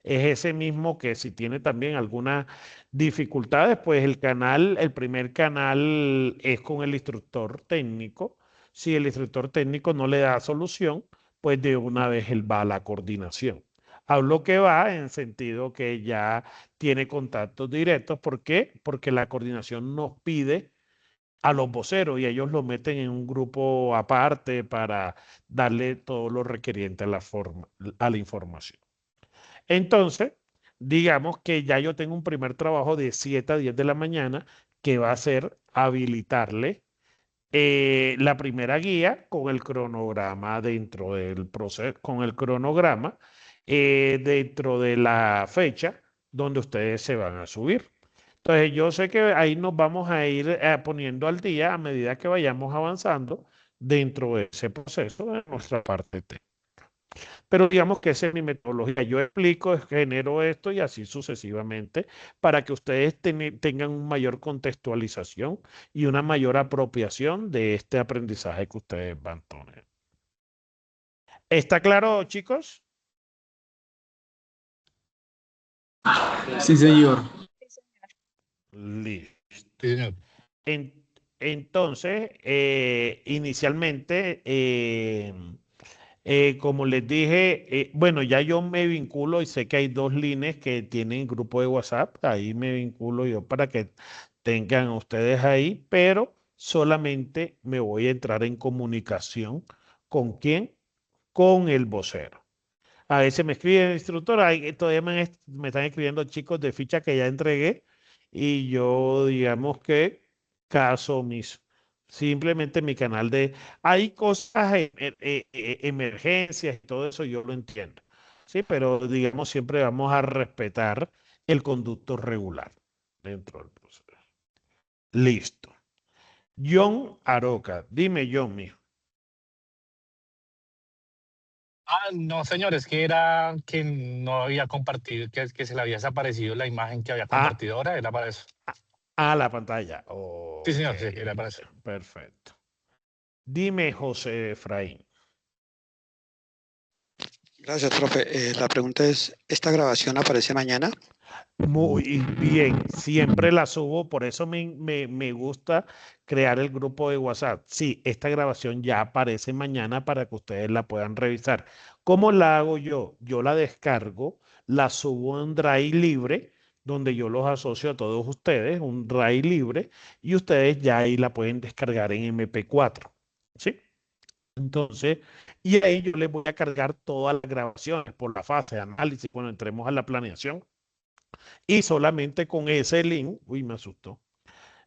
Es ese mismo que si tiene también alguna dificultades, pues el primer canal es con el instructor técnico. Si el instructor técnico no le da solución, pues de una vez él va a la coordinación. Hablo que va en sentido que ya tiene contactos directos. ¿Por qué? Porque la coordinación nos pide a los voceros y ellos lo meten en un grupo aparte para darle todo lo requeriente a la información. Entonces, digamos que ya yo tengo un primer trabajo de 7 a 10 de la mañana que va a ser habilitarle la primera guía con el cronograma dentro del proceso, con el cronograma dentro de la fecha donde ustedes se van a subir. Entonces, yo sé que ahí nos vamos a ir poniendo al día a medida que vayamos avanzando dentro de ese proceso de nuestra parte T. Pero digamos que esa es mi metodología. Yo explico, genero esto y así sucesivamente para que ustedes tengan una mayor contextualización y una mayor apropiación de este aprendizaje que ustedes van a tener. ¿Está claro, chicos? Sí, señor. Listo. Sí, señor. Entonces, inicialmente, como les dije, bueno, ya yo me vinculo y sé que hay 2 líneas que tienen grupo de WhatsApp. Ahí me vinculo yo para que tengan ustedes ahí, pero solamente me voy a entrar en comunicación. ¿Con quién? Con el vocero. A veces me escriben el instructor, todavía me están escribiendo chicos de ficha que ya entregué y yo digamos que caso omiso. Simplemente mi canal de... Hay cosas, emergencias y todo eso, yo lo entiendo. Sí, pero digamos siempre vamos a respetar el conducto regular dentro del proceso. Listo. John Aroca, dime John, mijo. No, señor, es que era que no había compartido, que se le había desaparecido la imagen que había Ah, compartido ahora, era para eso. la pantalla. Sí, Ok, señor, sí, era para eso. perfecto. Dime, José Efraín. Gracias, profe. La pregunta es, ¿esta grabación aparece mañana? Muy bien, siempre la subo, por eso me gusta crear el grupo de WhatsApp. Sí, esta grabación ya aparece mañana para que ustedes la puedan revisar. ¿Cómo la hago yo? Yo la descargo, la subo en Drive libre, donde yo los asocio a todos ustedes, un Drive libre, y ustedes ya ahí la pueden descargar en MP4. ¿Sí? Entonces, y ahí yo les voy a cargar todas las grabaciones por la fase de análisis cuando entremos a la planeación. Y solamente con ese link, uy, me asustó.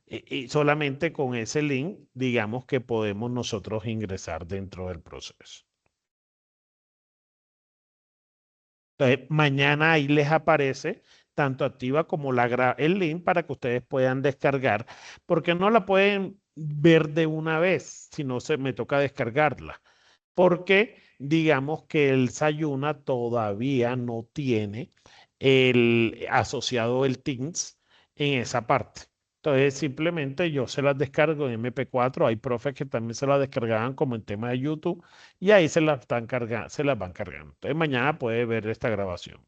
Y solamente con ese link, digamos que podemos nosotros ingresar dentro del proceso. Entonces, mañana ahí les aparece tanto activa como el link para que ustedes puedan descargar, porque no la pueden ver de una vez, si no se me toca descargarla, porque digamos que el Sayuna todavía no tiene el asociado el Teams en esa parte. Entonces, simplemente yo se las descargo en MP4. Hay profes que también se las descargaban como en tema de YouTube y ahí se las están cargando, se las van cargando. Entonces, mañana puede ver esta grabación.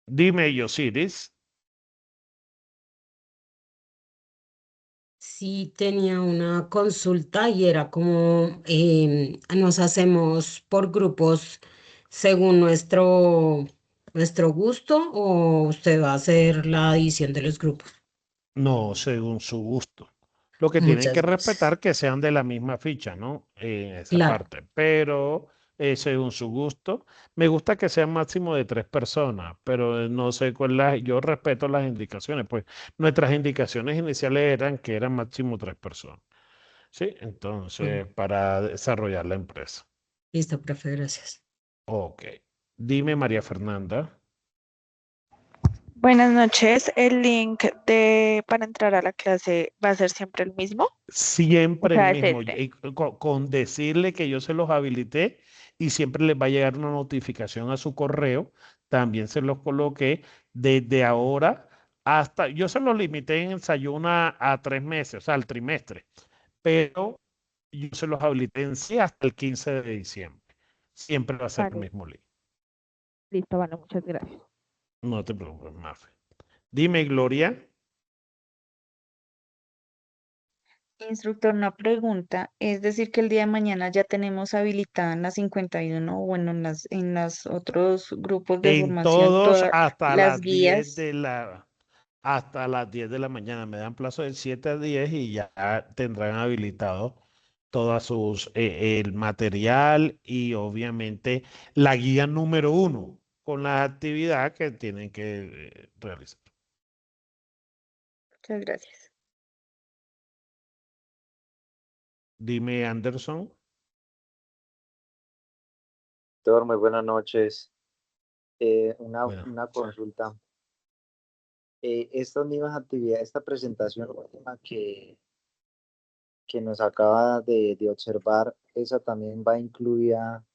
Dime, Yosiris. Sí, tenía una consulta y era como nos hacemos por grupos según nuestro gusto o usted va a hacer la adición de los grupos. No, según su gusto. Lo que tienen que Muchas gracias. respetar que sean de la misma ficha, ¿no? En esa Claro. parte. Pero según su gusto, me gusta que sean máximo de 3 personas, pero no sé cuál yo respeto las indicaciones, pues nuestras indicaciones iniciales eran que eran máximo 3 personas. ¿Sí? Bueno, Entonces, para desarrollar la empresa. listo, profe, gracias. Ok. Dime, María Fernanda. Buenas noches. ¿El link para entrar a la clase va a ser siempre el mismo? O Siempre el sea, es mismo. este. Y con decirle que yo se los habilité y siempre les va a llegar una notificación a su correo. También se los coloqué desde ahora hasta, yo se los limité en Sayuna a 3 meses, o sea, al trimestre, pero yo se los habilité en sí hasta el 15 de diciembre. Siempre va a ser el Vale, mismo link. listo, vale, muchas gracias. No te preocupes, Mafe. Dime, Gloria. Instructor, una pregunta. Es decir, que el día de mañana ya tenemos habilitada en la 51, o bueno, en los otros grupos de En formación, todos todas hasta las las 10 guías. de la hasta las 10 de la mañana. Me dan plazo de 7 a 10 y ya tendrán habilitado todas el material y obviamente la guía número 1 con la actividad que tienen que realizar. Muchas gracias. Dime, Anderson. Doctor, muy buenas noches. Bueno, Una consulta. Estas mismas actividades, esta presentación última que nos acaba de observar, esa también va incluida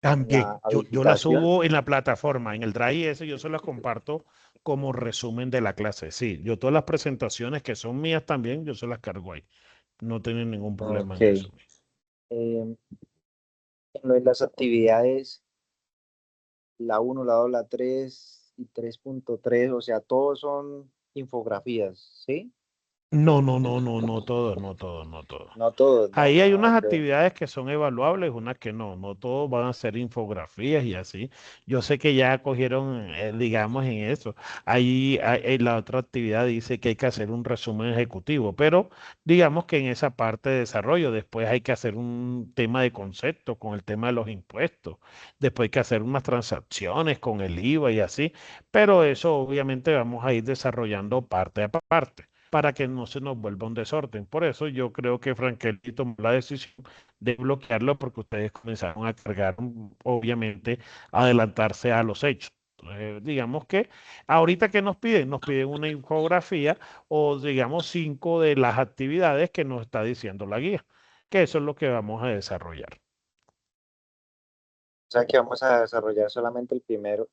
en la también, yo la habilitación. subo en la plataforma, en el Drive ese, yo se las comparto como resumen de la clase. Sí, yo todas las presentaciones que son mías también, yo se las cargo ahí. No tienen ningún problema Ok. en eso. En lo de las actividades, la 1, la 2, la 3 y 3.3, o sea, todos son infografías, ¿sí? No, no, no, no, no todos, no todos, no todos. No todos, ¿no? Ahí hay Ah, unas ok. actividades que son evaluables, unas que no, no todos van a ser infografías y así. Yo sé que ya cogieron, digamos, en eso. Ahí la otra actividad dice que hay que hacer un resumen ejecutivo, pero digamos que en esa parte de desarrollo, después hay que hacer un tema de concepto con el tema de los impuestos, después hay que hacer unas transacciones con el IVA y así, pero eso obviamente vamos a ir desarrollando parte a parte para que no se nos vuelva un desorden. Por eso yo creo que Frankeli tomó la decisión de bloquearlo porque ustedes comenzaron a cargar, obviamente, adelantarse a los hechos. Entonces, digamos que ahorita que nos piden una infografía o digamos 5 de las actividades que nos está diciendo la guía, que eso es lo que vamos a desarrollar. O sea que vamos a desarrollar solamente el primero,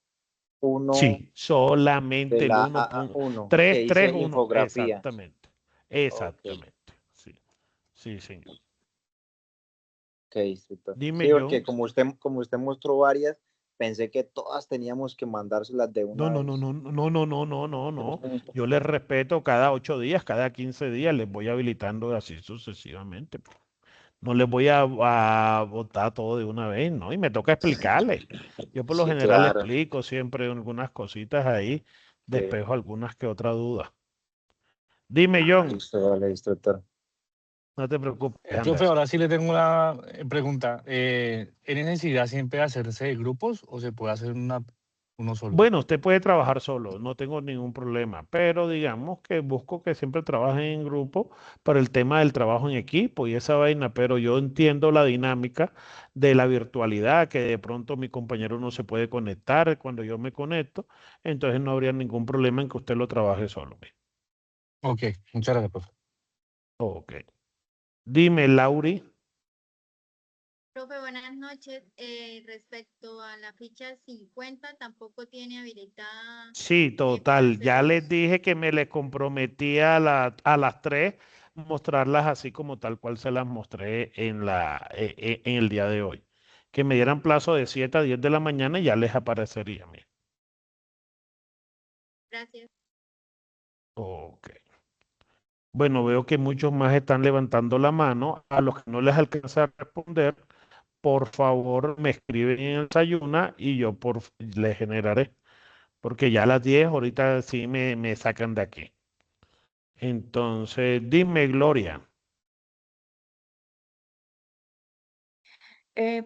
uno Sí, de solamente el la 1.331, AA1, que dice 331, infografía. exactamente, Ok, exactamente, sí, sí, señor. ok, instructor. Dime, Sí, porque John. como usted mostró varias, pensé que todas teníamos que mandárselas de una No. Yo les respeto cada 8 días, cada 15 días, les voy habilitando así sucesivamente. No les voy a botar todo de una vez, ¿no? Y me toca explicarles. Yo por lo Sí, general claro. explico siempre algunas cositas ahí, Sí. despejo algunas que otra duda. Dime, John, Listo, vale, listo, doctor. no te preocupes, Profe, Anderson. ahora sí le tengo una pregunta. ¿Es necesidad siempre de hacerse de grupos o se puede hacer uno solo? Bueno, usted puede trabajar solo, no tengo ningún problema, pero digamos que busco que siempre trabajen en grupo para el tema del trabajo en equipo y esa vaina, pero yo entiendo la dinámica de la virtualidad, que de pronto mi compañero no se puede conectar cuando yo me conecto, entonces no habría ningún problema en que usted lo trabaje solo. Ok, muchas gracias, profe. Ok. Dime, Lauri. Profe, buenas noches. Respecto a la ficha 50, tampoco tiene habilitada Sí, para total. Ya hacerlos. les dije que me les comprometía a las 3 mostrarlas así como tal cual se las mostré en el día de hoy. Que me dieran plazo de 7 a 10 de la mañana y ya les aparecería. Mira. Gracias. Ok. Bueno, veo que muchos más están levantando la mano. A los que no les alcanza a responder, por favor me escriben en el Sayuna y yo les generaré. Porque ya a las 10 ahorita sí me sacan de aquí. Entonces, dime, Gloria.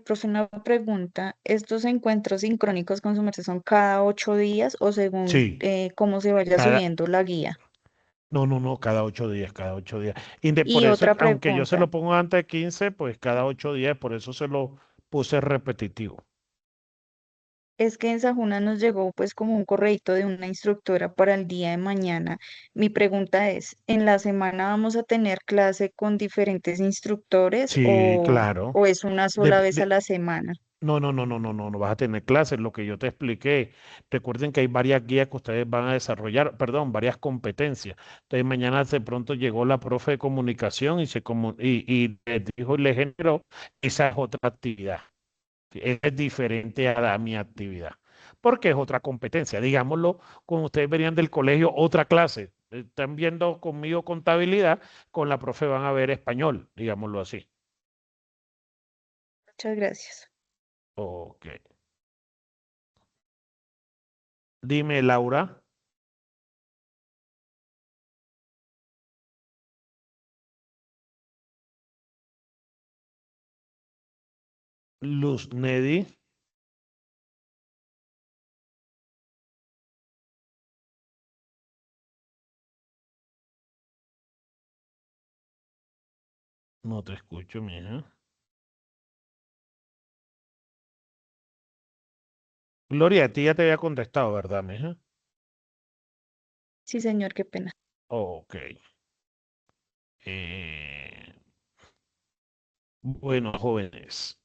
Profe, una pregunta. ¿Estos encuentros sincrónicos con su merced son cada 8 días o según Sí, cómo se vaya cada, subiendo la guía? no, cada 8 días, cada 8 días. Por Y eso, otra aunque yo se pregunta. lo pongo antes de 15, pues cada 8 días, por eso se lo puse repetitivo. Es que en Sajuna nos llegó pues como un correíto de una instructora para el día de mañana. Mi pregunta es, ¿en la semana vamos a tener clase con diferentes instructores Sí, claro. o es una De- sola vez a de- la semana? no vas a tener clases, lo que yo te expliqué. Recuerden que hay varias guías que ustedes van a desarrollar, perdón, varias competencias. Entonces mañana de pronto llegó la profe de comunicación y les dijo y les generó, esa es otra actividad. Es diferente a mi actividad, porque es otra competencia. Digámoslo, como ustedes verían del colegio, otra clase. Están viendo conmigo contabilidad, con la profe van a ver español, digámoslo así. Muchas gracias. Ok. Dime, Laura. Luz Nedi. No te escucho, mija. Gloria, a ti ya te había contestado, ¿verdad, mija? Sí, señor, qué pena. Ok. Eh, bueno, jóvenes.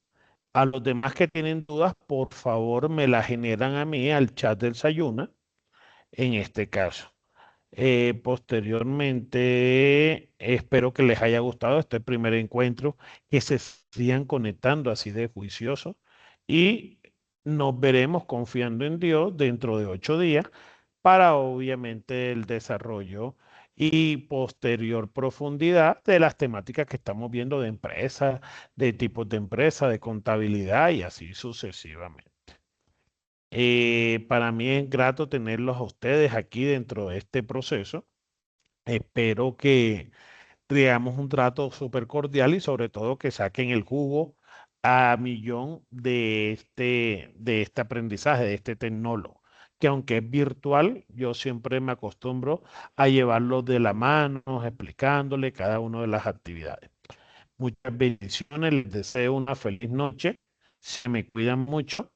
A los demás que tienen dudas, por favor, me la generan a mí al chat del Sayuna, en este caso. Posteriormente, espero que les haya gustado este primer encuentro, que se sigan conectando así de juiciosos y nos veremos confiando en Dios dentro de 8 días para obviamente el desarrollo y posterior profundidad de las temáticas que estamos viendo de empresas, de tipos de empresas, de contabilidad y así sucesivamente. Para mí es grato tenerlos a ustedes aquí dentro de este proceso. Espero que tengamos un trato súper cordial y sobre todo que saquen el jugo a millón de este aprendizaje, de este tecnólogo, que aunque es virtual, yo siempre me acostumbro a llevarlo de la mano, explicándole cada una de las actividades. Muchas bendiciones, les deseo una feliz noche, se me cuidan mucho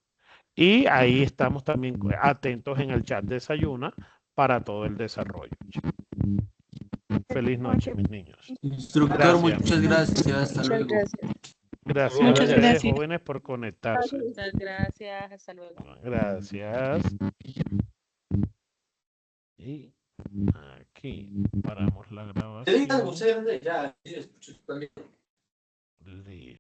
y ahí estamos también atentos en el chat de Desayuna para todo el desarrollo. Feliz noche, mis niños. Instructor, Gracias. muchas gracias. Hasta Muchas luego. gracias. Gracias a Muchas ustedes, gracias. jóvenes, por conectarse. Muchas gracias, hasta luego. Gracias. Y aquí paramos la grabación. Ya, ya, ya. Listo.